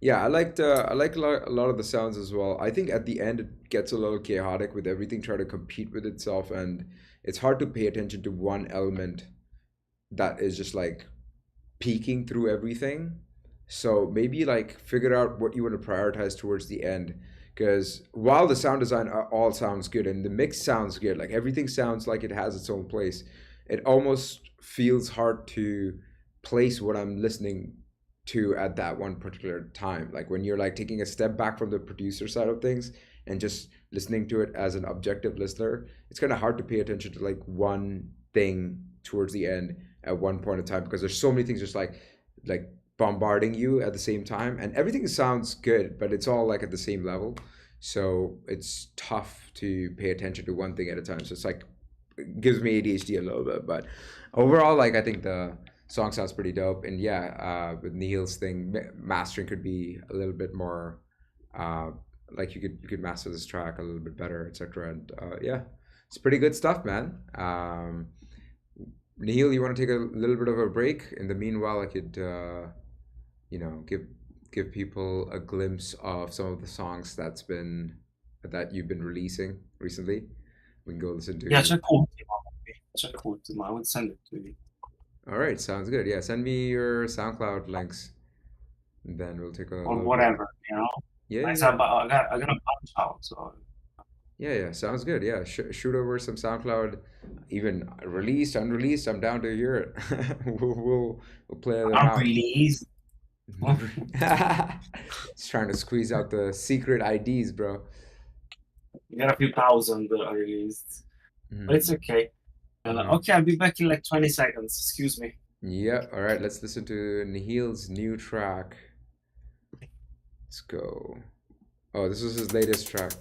Yeah, I like a lot of the sounds as well. I think at the end it gets a little chaotic with everything trying to compete with itself, and it's hard to pay attention to one element that is just like peeking through everything. So maybe like figure out what you want to prioritize towards the end. Because while the sound design all sounds good and the mix sounds good, like everything sounds like it has its own place, it almost feels hard to place what I'm listening to at that one particular time. Like when you're like taking a step back from the producer side of things and just listening to it as an objective listener, it's kind of hard to pay attention to like one thing towards the end at one point in time because there's so many things just like bombarding you at the same time and everything sounds good but it's all like at the same level, so it's tough to pay attention to one thing at a time. So it's like it gives me ADHD a little bit, but overall like I think the song sounds pretty dope. And yeah, with Nihil's thing, mastering could be a little bit more uh like you could master this track a little bit better, etc. And yeah, it's pretty good stuff, man. Nihil, you want to take a little bit of a break? In the meanwhile, I could, give people a glimpse of some of the songs that you've been releasing recently. We can go listen Yeah, to. check Ultima. Check Ultima. I would send it to you. All right, sounds good. Yeah, send me your SoundCloud links, and then we'll take a Or little bit. whatever, you know. Yeah, I yeah, said, yeah. but I got a bunch out, so Yeah, yeah, sounds good. Yeah, shoot over some SoundCloud, even released, unreleased. I'm down to hear it. We'll play them I'm out. released. It's trying to squeeze out the secret IDs, bro. We got a few thousand that are released, but it's Mhm. okay. Mhm. Okay, I'll be back in like 20 seconds. Excuse me. Yeah, all right, let's listen to Nihil's new track. Let's go. Oh, this is his latest track.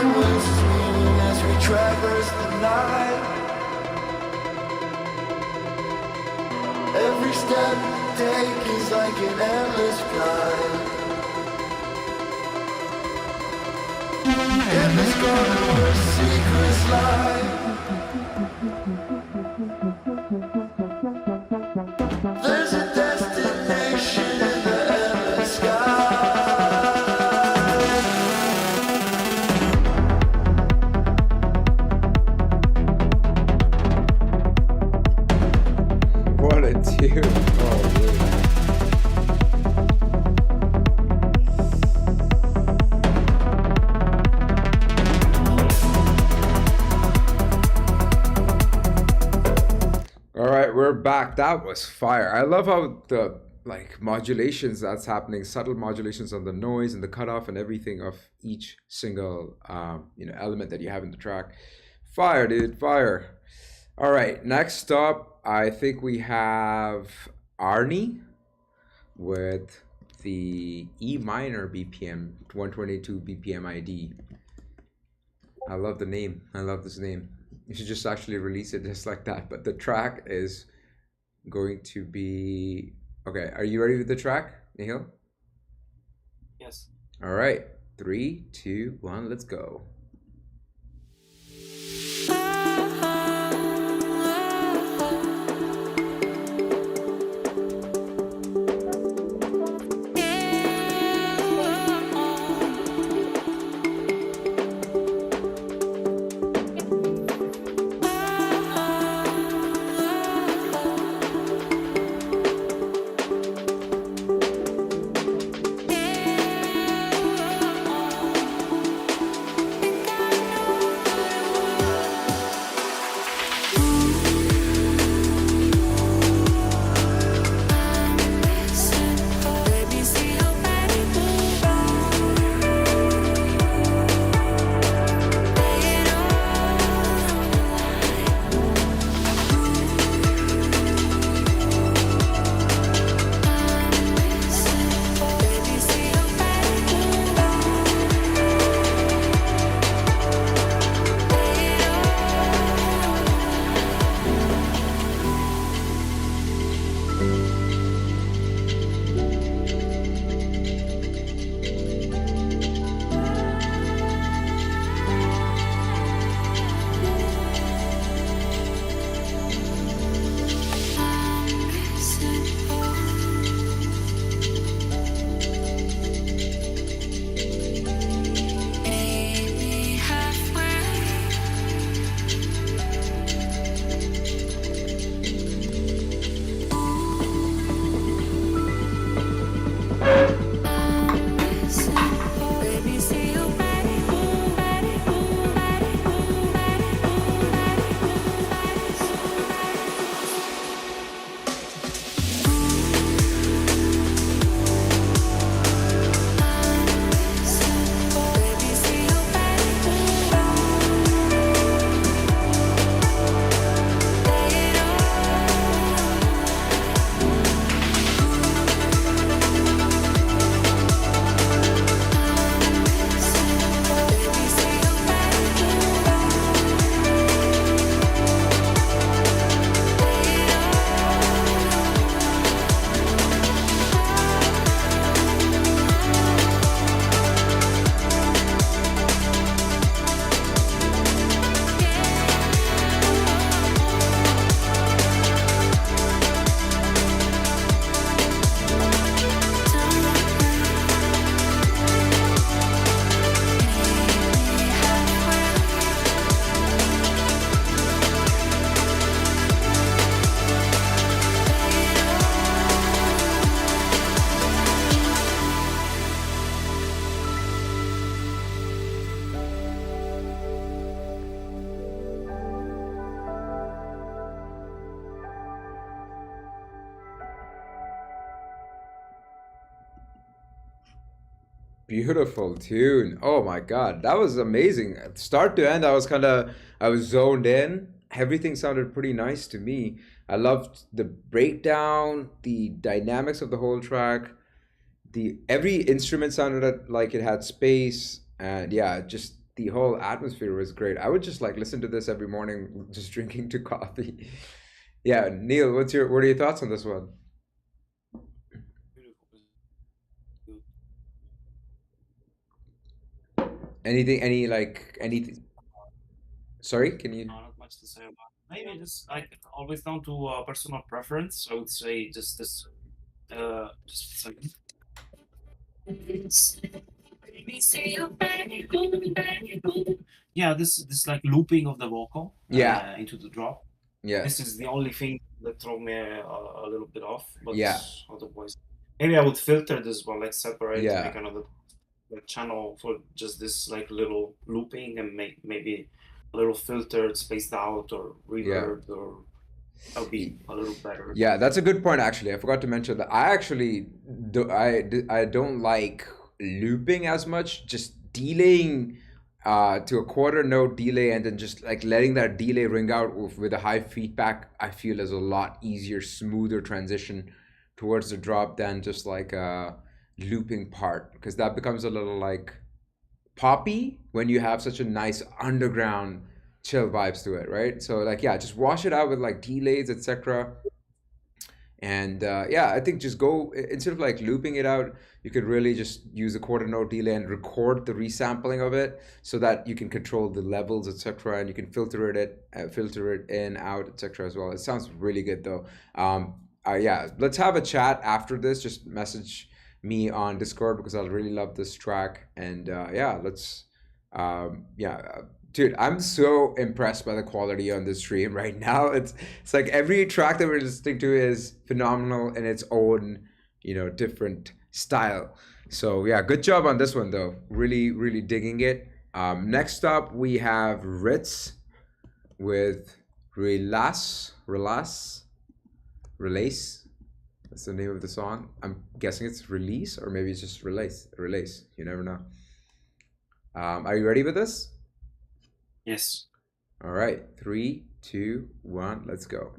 heart loses meaning as we traverse the night. Every step we take is like an endless flight. In this garden where secrets lie, there's a destination in the endless sky. What a tune. Oh, really. All right, we're back. That was fire. I love how the modulations that's happening, subtle modulations on the noise and the cutoff and everything of each single element that you have in the track. Fire, dude, fire. All right, next up, I think we have Arnie with the E minor BPM 122 BPM ID. I love the name. I love this name. You should just actually release it just like that. But the track is going to be... Okay, are you ready with the track, Nihil? Yes. All right, 3, 2, 1, let's go. Beautiful tune. Oh my God, that was amazing. Start to end, I was zoned in. Everything sounded pretty nice to me. I loved the breakdown, the dynamics of the whole track. Every instrument sounded like it had space, and yeah, just the whole atmosphere was great. I would just like listen to this every morning, just drinking to coffee. Yeah, Neil, what are your thoughts on this one? Anything? Sorry, can you? Not much to say about it. Maybe just like always down to personal preference. I would say just this. Just a second. Yeah, this like looping of the vocal Yeah, into the drop. yeah, This is the only thing that throw me a little bit off, but yeah, otherwise, maybe I would filter this one, like separate, yeah. make another channel for just this like little looping and make maybe a little filtered, spaced out, or reverb, or that'll be a little better. Yeah, that's a good point actually. I forgot to mention that I actually I don't like looping as much, just delaying to a quarter note delay and then just like letting that delay ring out with a high feedback, I feel is a lot easier, smoother transition towards the drop than just like a looping part, because that becomes a little like poppy when you have such a nice underground chill vibes to it, right? So like yeah, just wash it out with like delays, etc. And yeah, I think just go instead of like looping it out, you could really just use a quarter note delay and record the resampling of it so that you can control the levels, etc. And you can filter it in, out, etc. as well. It sounds really good though. Yeah, let's have a chat after this. Just message me on Discord because I really love this track. And yeah, let's yeah. Dude, I'm so impressed by the quality on this stream right now. It's like every track that we're listening to is phenomenal in its own, different style. So yeah, good job on this one though. Really, really digging it. Next up we have Ritz with Relace. That's the name of the song. I'm guessing it's Release or maybe it's just Relace. You never know. Are you ready with this? Yes. All right, 3, 2, 1, let's go.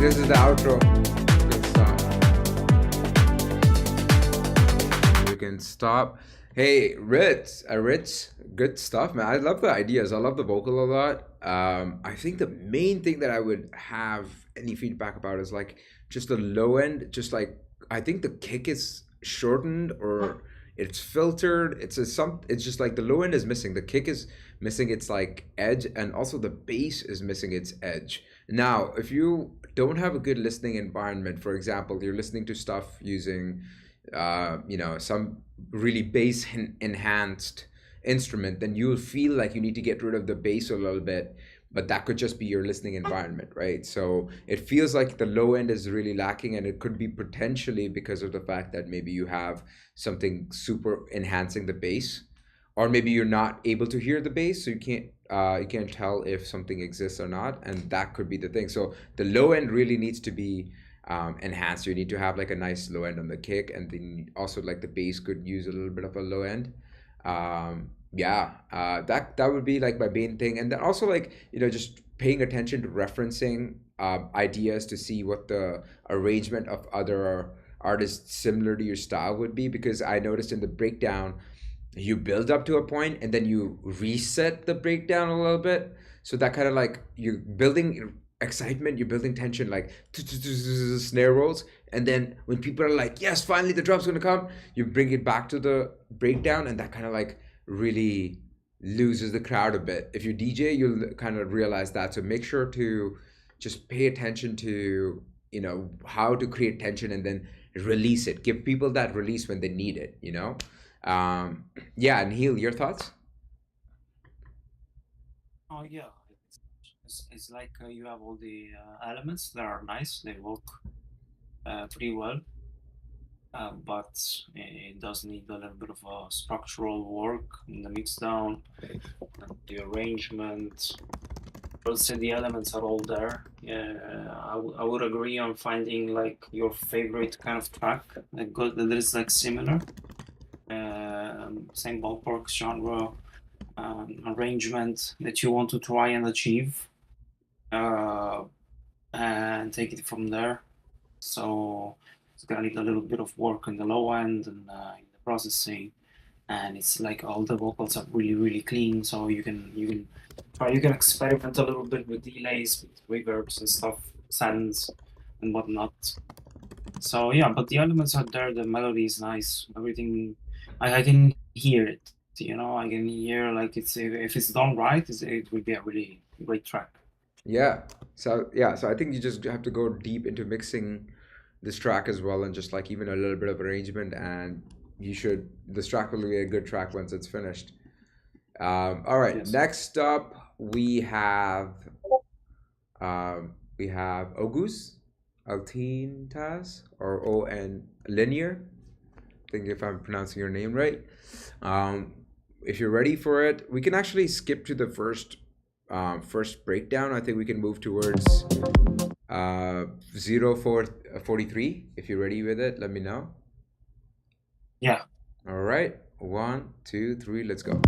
this is the outro. Good stuff. You can stop. Hey, Ritz, good stuff, man. I love the ideas. I love the vocal a lot. I think the main thing that I would have any feedback about is like just the low end. Just like I think the kick is shortened or it's filtered. It's just like the low end is missing. The kick is missing its like edge, and also the bass is missing its edge. Now, if you don't have a good listening environment, for example, you're listening to stuff using some really bass enhanced instrument, then you'll feel like you need to get rid of the bass a little bit, but that could just be your listening environment, right? So it feels like the low end is really lacking, and it could be potentially because of the fact that maybe you have something super enhancing the bass, or maybe you're not able to hear the bass, so you can't tell if something exists or not, and that could be the thing. So the low end really needs to be enhanced. You need to have like a nice low end on the kick, and then also like the bass could use a little bit of a low end. That would be like my main thing. And then also like just paying attention to referencing ideas to see what the arrangement of other artists similar to your style would be, because I noticed in the breakdown you build up to a point and then you reset the breakdown a little bit, so that kind of like you're building excitement, you're building tension, like snare rolls, and then when people are like, yes, finally the drum's gonna come, you bring it back to the breakdown, and that kind of like really loses the crowd a bit. If you DJ, you'll kind of realize that. So make sure to just pay attention to how to create tension and then release it. Give people that release when they need it. Nihil, your thoughts? Oh yeah, it's like you have all the elements that are nice. They work pretty well, but it does need a little bit of structural work in the mix down, and the arrangement. I would say the elements are all there. I would agree on finding like your favorite kind of track that is like similar, same ballpark genre, arrangement that you want to try and achieve, and take it from there. So it's gonna need a little bit of work in the low end and in the processing, and it's like all the vocals are really clean. So you can experiment a little bit with delays, with reverbs and stuff, sends and whatnot. So yeah, but the elements are there. The melody is nice. Everything, I can hear it. I can hear like if it's done right, it will be a really great track. So I think you just have to go deep into mixing this track as well, and just like even a little bit of arrangement, and this track will be a good track once it's finished. All right, yes. Next up we have Ogus Altintas, or O-N Linear. I think if I'm pronouncing your name right. If you're ready for it, we can actually skip to the first breakdown. I think we can move towards 0443. If you're ready with it, let me know. Yeah. All right. 1, 2, 3. Let's go.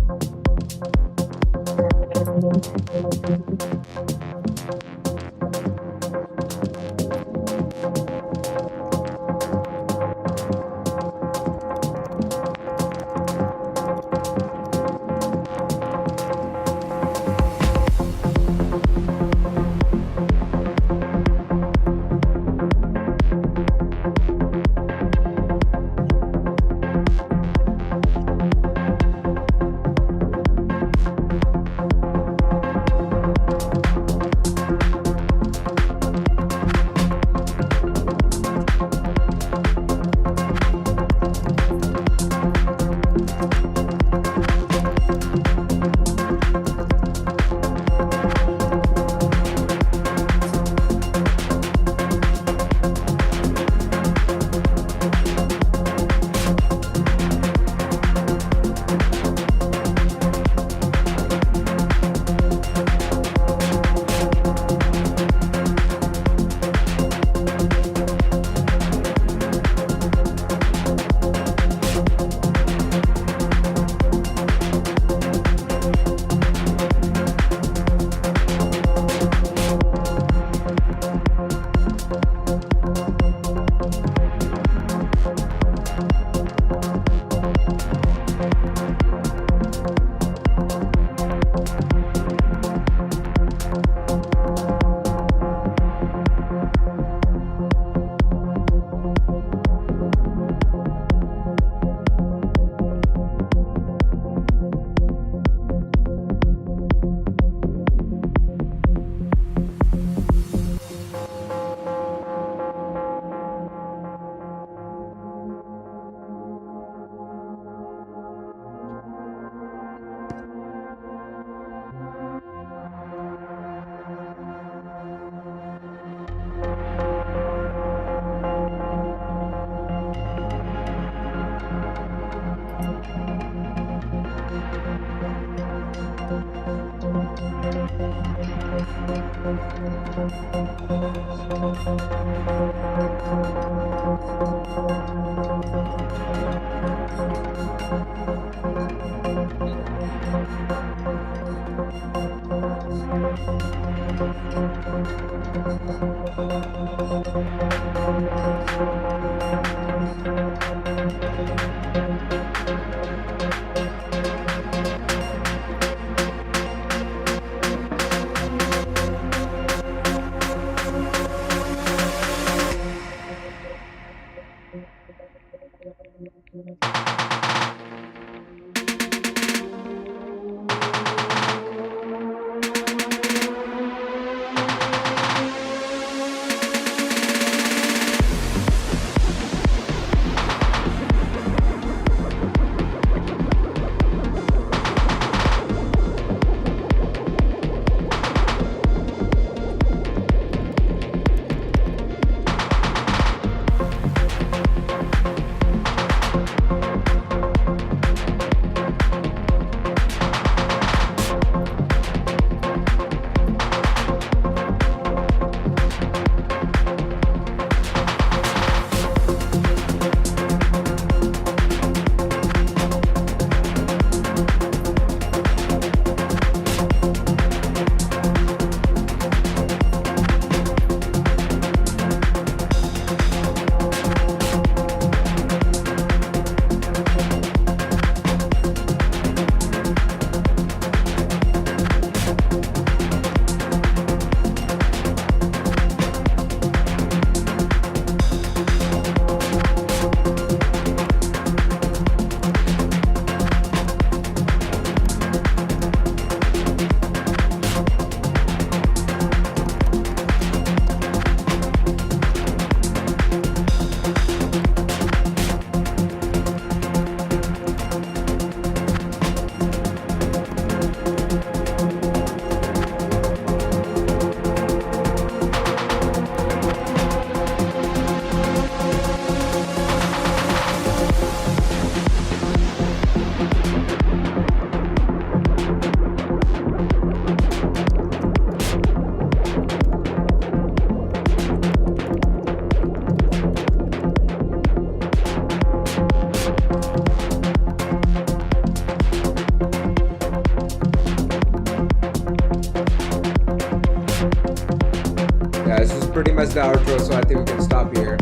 Yeah, this is pretty much the outro, so I think we can stop here.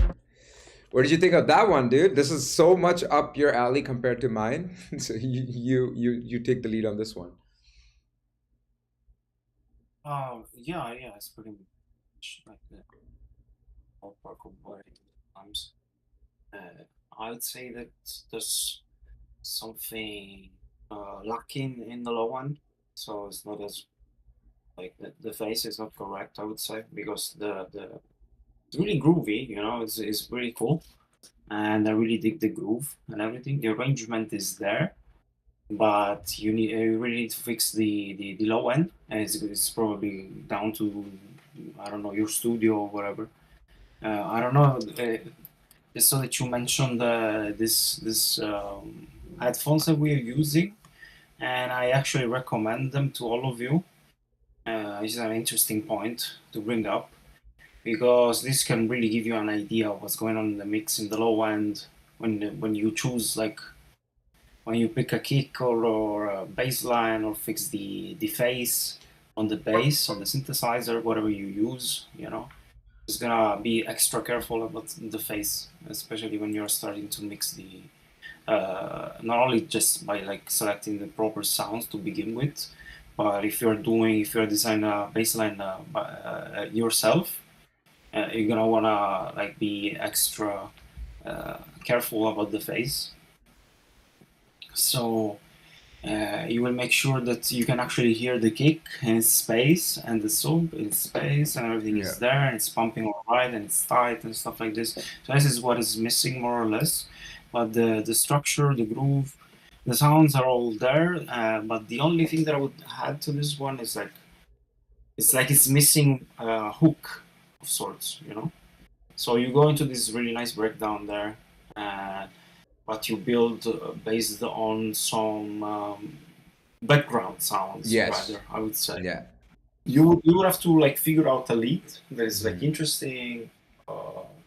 What did you think of that one, dude? This is so much up your alley compared to mine. So you take the lead on this one. Yeah, it's pretty much like the ballpark of what it times. I would say that there's something lacking in the low one, so it's not as like the face is not correct, I would say, because the it's really groovy, you know, it's really cool, and I really dig the groove and everything. The arrangement is there, but you really need to fix the low end, and it's probably down to, I don't know, your studio or whatever. I don't know. Just so that you mentioned this headphones that we are using, and I actually recommend them to all of you. It's an interesting point to bring up, because this can really give you an idea of what's going on in the mix in the low end when you choose, like, when you pick a kick or a bass line, or fix the phase on the bass, on the synthesizer, whatever you use, you know. Just gonna be extra careful about the phase, especially when you're starting to mix the not only just by like selecting the proper sounds to begin with, but if you're designing a bass line yourself, you're gonna wanna like be extra careful about the phase. So you will make sure that you can actually hear the kick in space and the sub in space, and everything is there, and it's pumping all right, and it's tight and stuff like this. So this is what is missing, more or less. But the structure, the groove, the sounds are all there. But the only thing that I would add to this one is like it's missing a hook of sorts, you know. So you go into this really nice breakdown there. But you build based on some background sounds, Yes. rather, I would say. Yeah. you would have to like figure out a lead that is like interesting,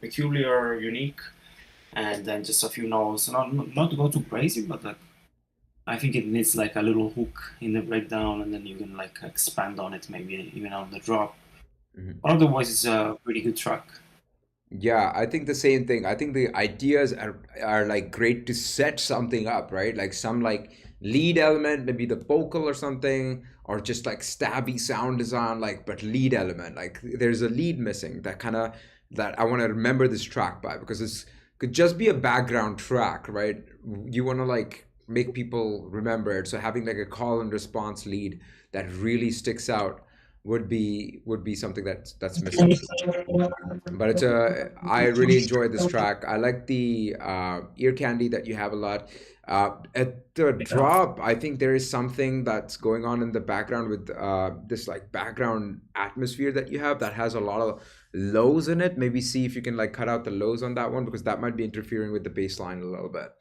peculiar, unique, and then just a few notes. Not to go too crazy, but like I think it needs like a little hook in the breakdown, and then you can like expand on it, maybe even on the drop. But otherwise, it's a pretty good track. Yeah, I think the same thing. I think the ideas are like great to set something up, right? Like some like lead element, maybe the vocal or something, or just like stabby sound design, like but lead element. Like there's a lead missing that kind of that I want to remember this track by because it's could just be a background track, right? You want to like make people remember it. So having like a call and response lead that really sticks out would be something that's missing. But it's a I really enjoyed this track. I like the ear candy that you have a lot. At the drop, I think there is something that's going on in the background with this like background atmosphere that you have that has a lot of lows in it. Maybe see if you can like cut out the lows on that one because that might be interfering with the bass line a little bit.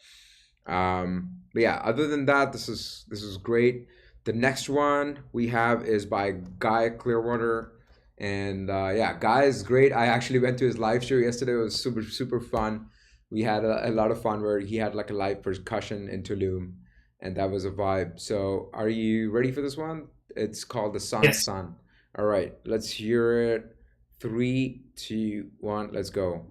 But yeah, other than that, this is great. The next one we have is by Guy Clearwater. And yeah, Guy is great. I actually went to his live show yesterday. It was super fun. We had a lot of fun where he had like a live percussion in Tulum, and that was a vibe. So are you ready for this one? It's called The Sun Yes. Sun. All right, let's hear it. 3, 2, 1, let's go.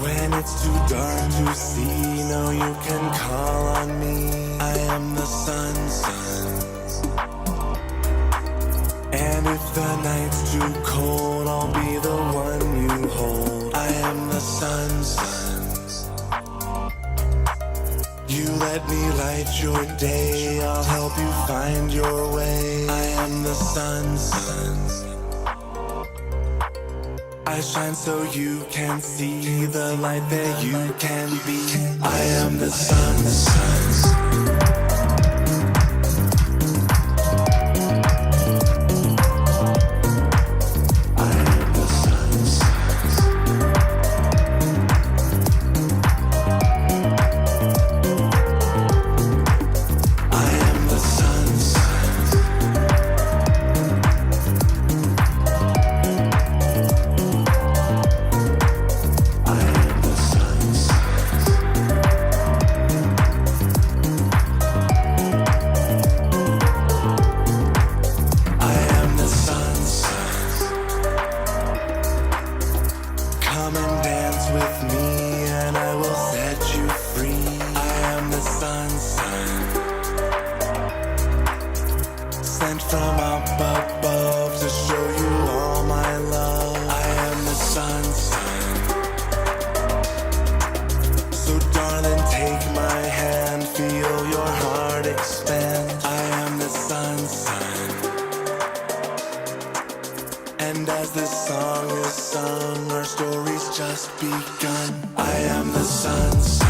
When it's too dark to see, no, you can call on me. I am the sun, sun. And if the night's too cold, I'll be the one you hold. I am the sun, sun. You let me light your day, I'll help you find your way. I am the sun, sun. I shine so you can see the light that you can be. I am the sun, sun. Come and dance with me and I will set you free. I am the sun, sun. Sent from up above to show you all my love. I am the sun, sun. So darling, take my hand, feel your heart expand. I am the sun, sun. And as this song is sung, our story's just begun. I am the sun, sun.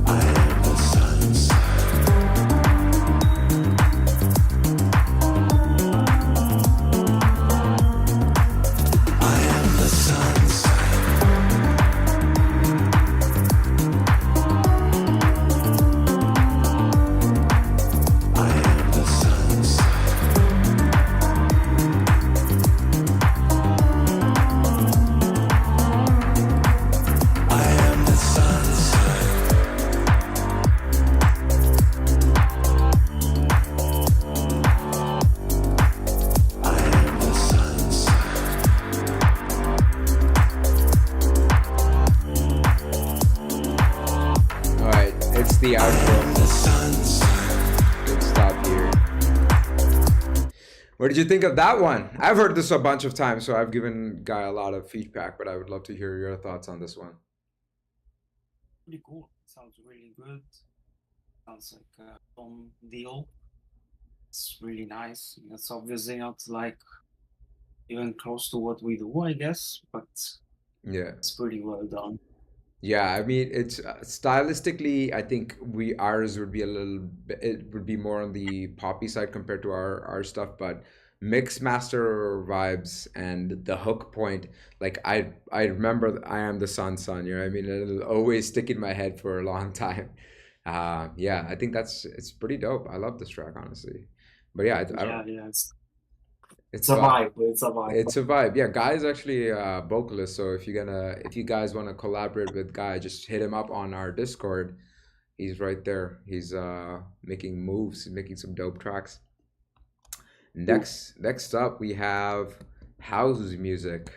I am the sun, sun. I am the sun, sun. I am the sun, sun. the outro. The sunshine. Let's stop here. What did you think of that one? I've heard this a bunch of times, so I've given Guy a lot of feedback, but I would love to hear your thoughts on this one. Pretty cool. Sounds really good. Sounds like a fun deal. It's really nice. It's obviously not like even close to what we do, I guess, but Yeah. it's pretty well done. Yeah, I mean, it's stylistically, I think ours would be it would be more on the poppy side compared to our stuff, but mix master vibes and the hook point, like I remember I am the sun, you know what I mean? It'll always stick in my head for a long time. Yeah, I think it's pretty dope. I love this track, honestly. But yeah, I Yeah, don't, yeah, it's it's a got vibe. It's a vibe. it's a vibe. Yeah, Guy is actually a vocalist, so if you guys want to collaborate with Guy, just hit him up on our Discord. He's right there. He's making moves, making some dope tracks. Cool. Next up we have House Music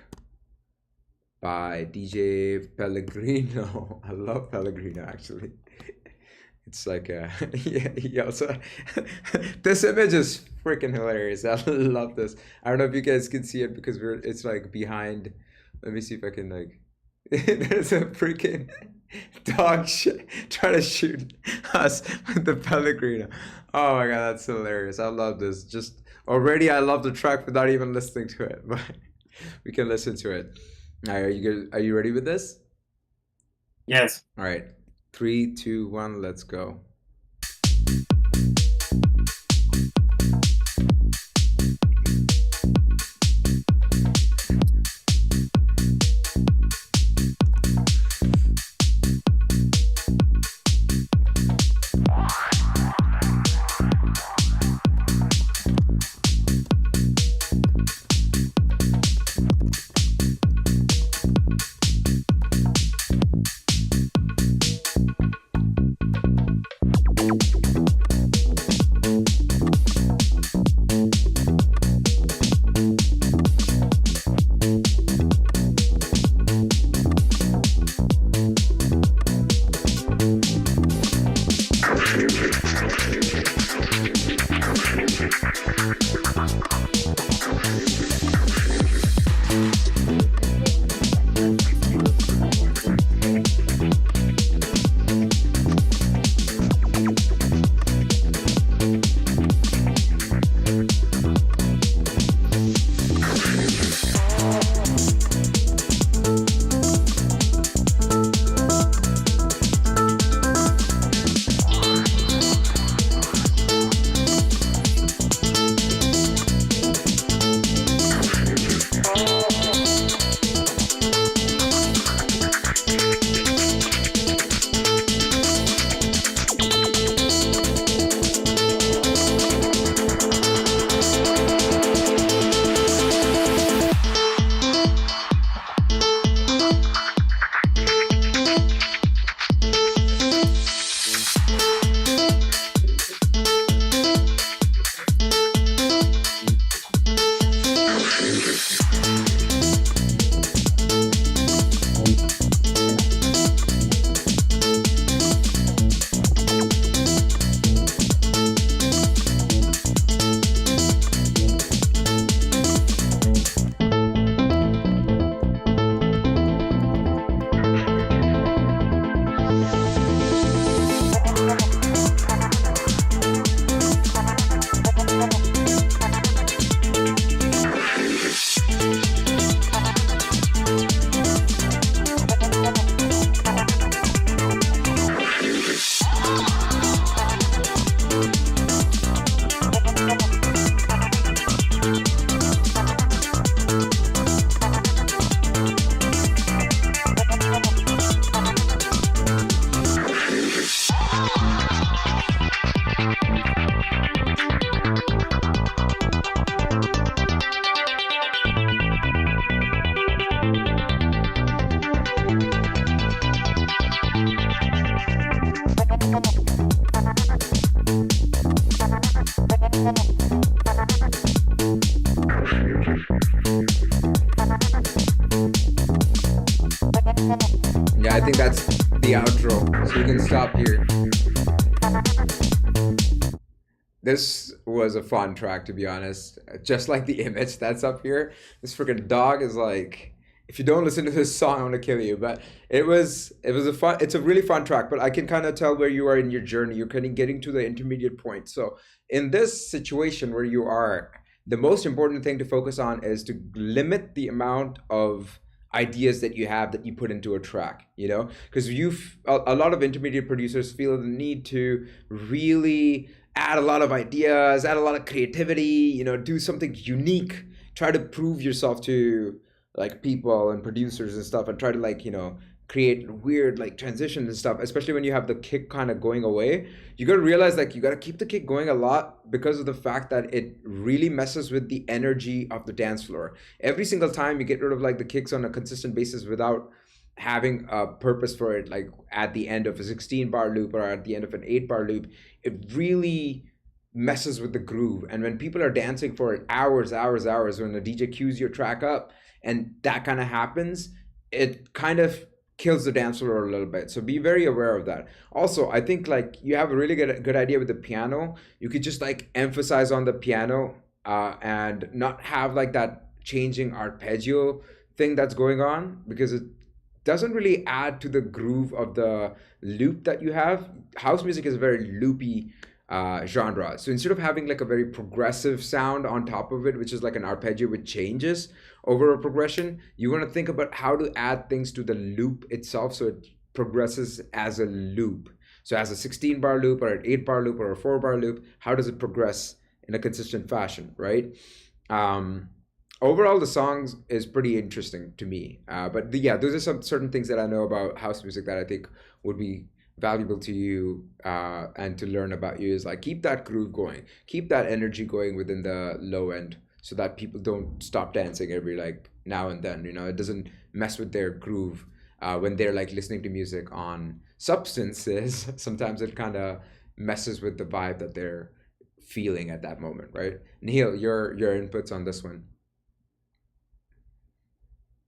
by DJ Pellegrino. I love Pellegrino actually. It's like yeah, he also this image is freaking hilarious. I love this. I don't know if you guys can see it because it's like behind. Let me see if I can like there's a freaking dog trying to shoot us with the Pellegrino. Oh my god, that's hilarious. I love this. Just already I love the track without even listening to it, but we can listen to it. All right, are you ready with this? Yes. All right. 3, 2, 1, let's go. Yeah, I think that's the outro. So we can stop here. This was a fun track, to be honest. Just like the image that's up here, this freaking dog is like, if you don't listen to this song, I'm gonna kill you. But it was a fun, it's a really fun track. But I can kind of tell where you are in your journey. You're kind of getting to the intermediate point. So in this situation where you are, the most important thing to focus on is to limit the amount of ideas that you have that you put into a track, you know, because a lot of intermediate producers feel the need to really add a lot of ideas, add a lot of creativity, you know, do something unique, try to prove yourself to like people and producers and stuff, and try to like, you know, create weird like transitions and stuff, especially when you have the kick kind of going away. You got to realize like you got to keep the kick going a lot because of the fact that it really messes with the energy of the dance floor. Every single time you get rid of like the kicks on a consistent basis without having a purpose for it, like at the end of a 16 bar loop or at the end of an 8 bar loop, it really messes with the groove. And when people are dancing for it hours, when the DJ cues your track up and that kind of happens, it kind of kills the dance floor a little bit. So be very aware of that. Also, I think like you have a really good idea with the piano. You could just like emphasize on the piano and not have like that changing arpeggio thing that's going on, because it doesn't really add to the groove of the loop that you have. House music is a very loopy genre. So instead of having like a very progressive sound on top of it, which is like an arpeggio which changes over a progression, you want to think about how to add things to the loop itself so it progresses as a loop. So as a 16 bar loop or an 8 bar loop or a 4 bar loop, how does it progress in a consistent fashion, right? Overall, the songs is pretty interesting to me. Yeah, those are some certain things that I know about house music that I think would be valuable to you and to learn about you, is like keep that groove going, keep that energy going within the low end so that people don't stop dancing every like now and then. You know, it doesn't mess with their groove when they're like listening to music on substances. Sometimes it kind of messes with the vibe that they're feeling at that moment, right? Nihil, your inputs on this one.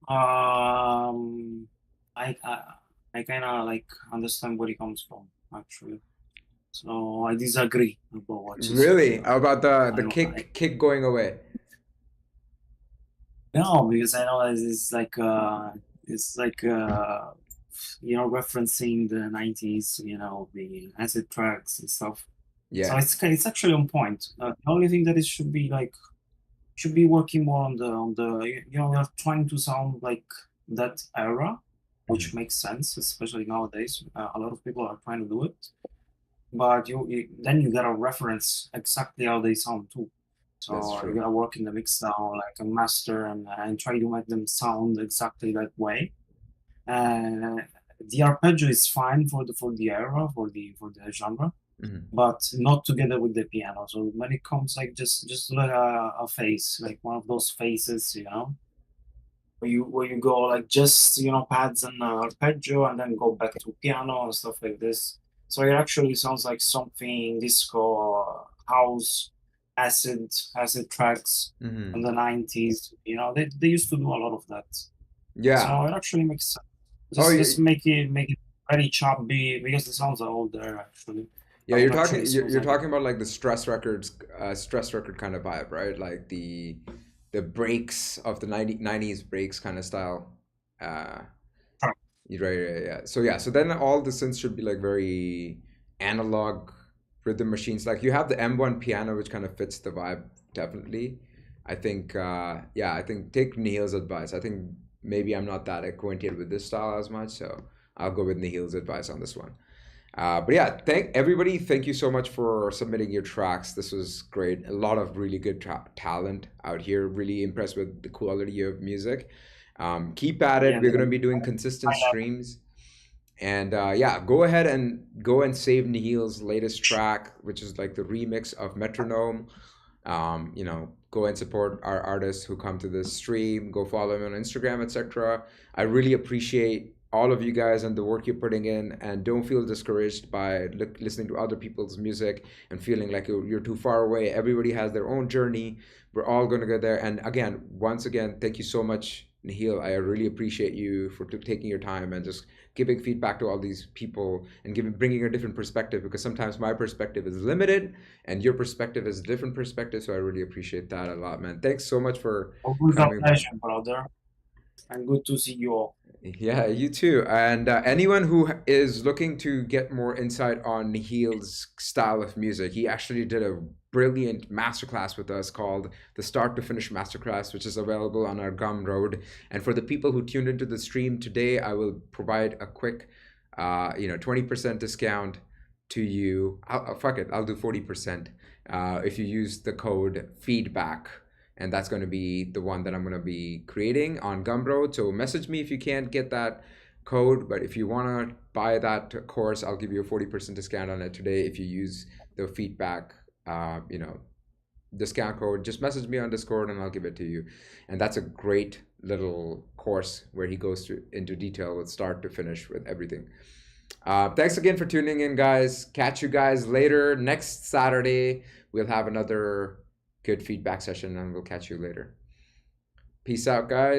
Um, I kind of like understand where it comes from, actually. So I disagree about what you Really? said. How about I the don't like. kick going away? No, because I know it's like you know, referencing the 90s, you know, the acid tracks and stuff. So Yeah. it's actually on point. The only thing that it should be working more on the you know, we are trying to sound like that era, which Mhm. makes sense, especially nowadays. A lot of people are trying to do it, but then you gotta reference exactly how they sound too. That's So you true. gotta work in the mix down like a master and try to make them sound exactly that way. Uh, the arpeggio is fine for the era, for the genre, Mhm. but not together with the piano. So when it comes like just like a face, like one of those faces, you know, where you go like just, you know, pads and arpeggio and then go back to piano and stuff like this. So it actually sounds like something disco, house, acid tracks in Mhm. the 90s. You know, they used to do a lot of that. Yeah. So it actually makes sense. Oh, Just make it very choppy because the sounds are all there actually. yeah. But You're it talking. actually feels You're like it. talking about like the stress record kind of vibe, right? Like the breaks of the 90s breaks kind of style. Uh, you're right, yeah. So yeah. So then all the synths should be like very analog rhythm machines. Like you have the M1 piano, which kind of fits the vibe definitely. I think. Yeah. I think take Nihil's advice. I think maybe I'm not that acquainted with this style as much, so I'll go with Nihil's advice on this one. But yeah, thank everybody. Thank you so much for submitting your tracks. This was great. A lot of really good talent out here. Really impressed with the quality of music. Keep at it. Yeah, We're gonna be doing consistent streams. And yeah, go ahead and go and save Nihil's latest track, which is like the remix of Metronome. You know, go and support our artists who come to this stream. Go follow him on Instagram, etc. I really appreciate all of you guys and the work you're putting in, and don't feel discouraged by listening to other people's music and feeling like you're too far away. Everybody has their own journey. We're all going to get there. And again, once again, thank you so much, Nihil, I really appreciate you for taking your time and just giving feedback to all these people and bringing a different perspective, because sometimes my perspective is limited and your perspective is a different perspective. So I really appreciate that a lot, man. Thanks so much for Always a coming, man. pleasure, brother. And good to see you all. Yeah, you too. And anyone who is looking to get more insight on Nihil's style of music, he actually did a brilliant masterclass with us called the Start to Finish Masterclass, which is available on our Gumroad. And for the people who tuned into the stream today, I will provide a quick, 20% discount to you. Fuck it, I'll do 40% if you use the code feedback. And that's going to be the one that I'm going to be creating on Gumroad. So message me if you can't get that code, but if you want to buy that course, I'll give you a 40% discount on it today if you use the feedback, discount code. Just message me on Discord and I'll give it to you. And that's a great little course where he goes into detail with start to finish with everything. Thanks again for tuning in, guys. Catch you guys later. Next Saturday, we'll have another good feedback session and we'll catch you later. Peace out, guys.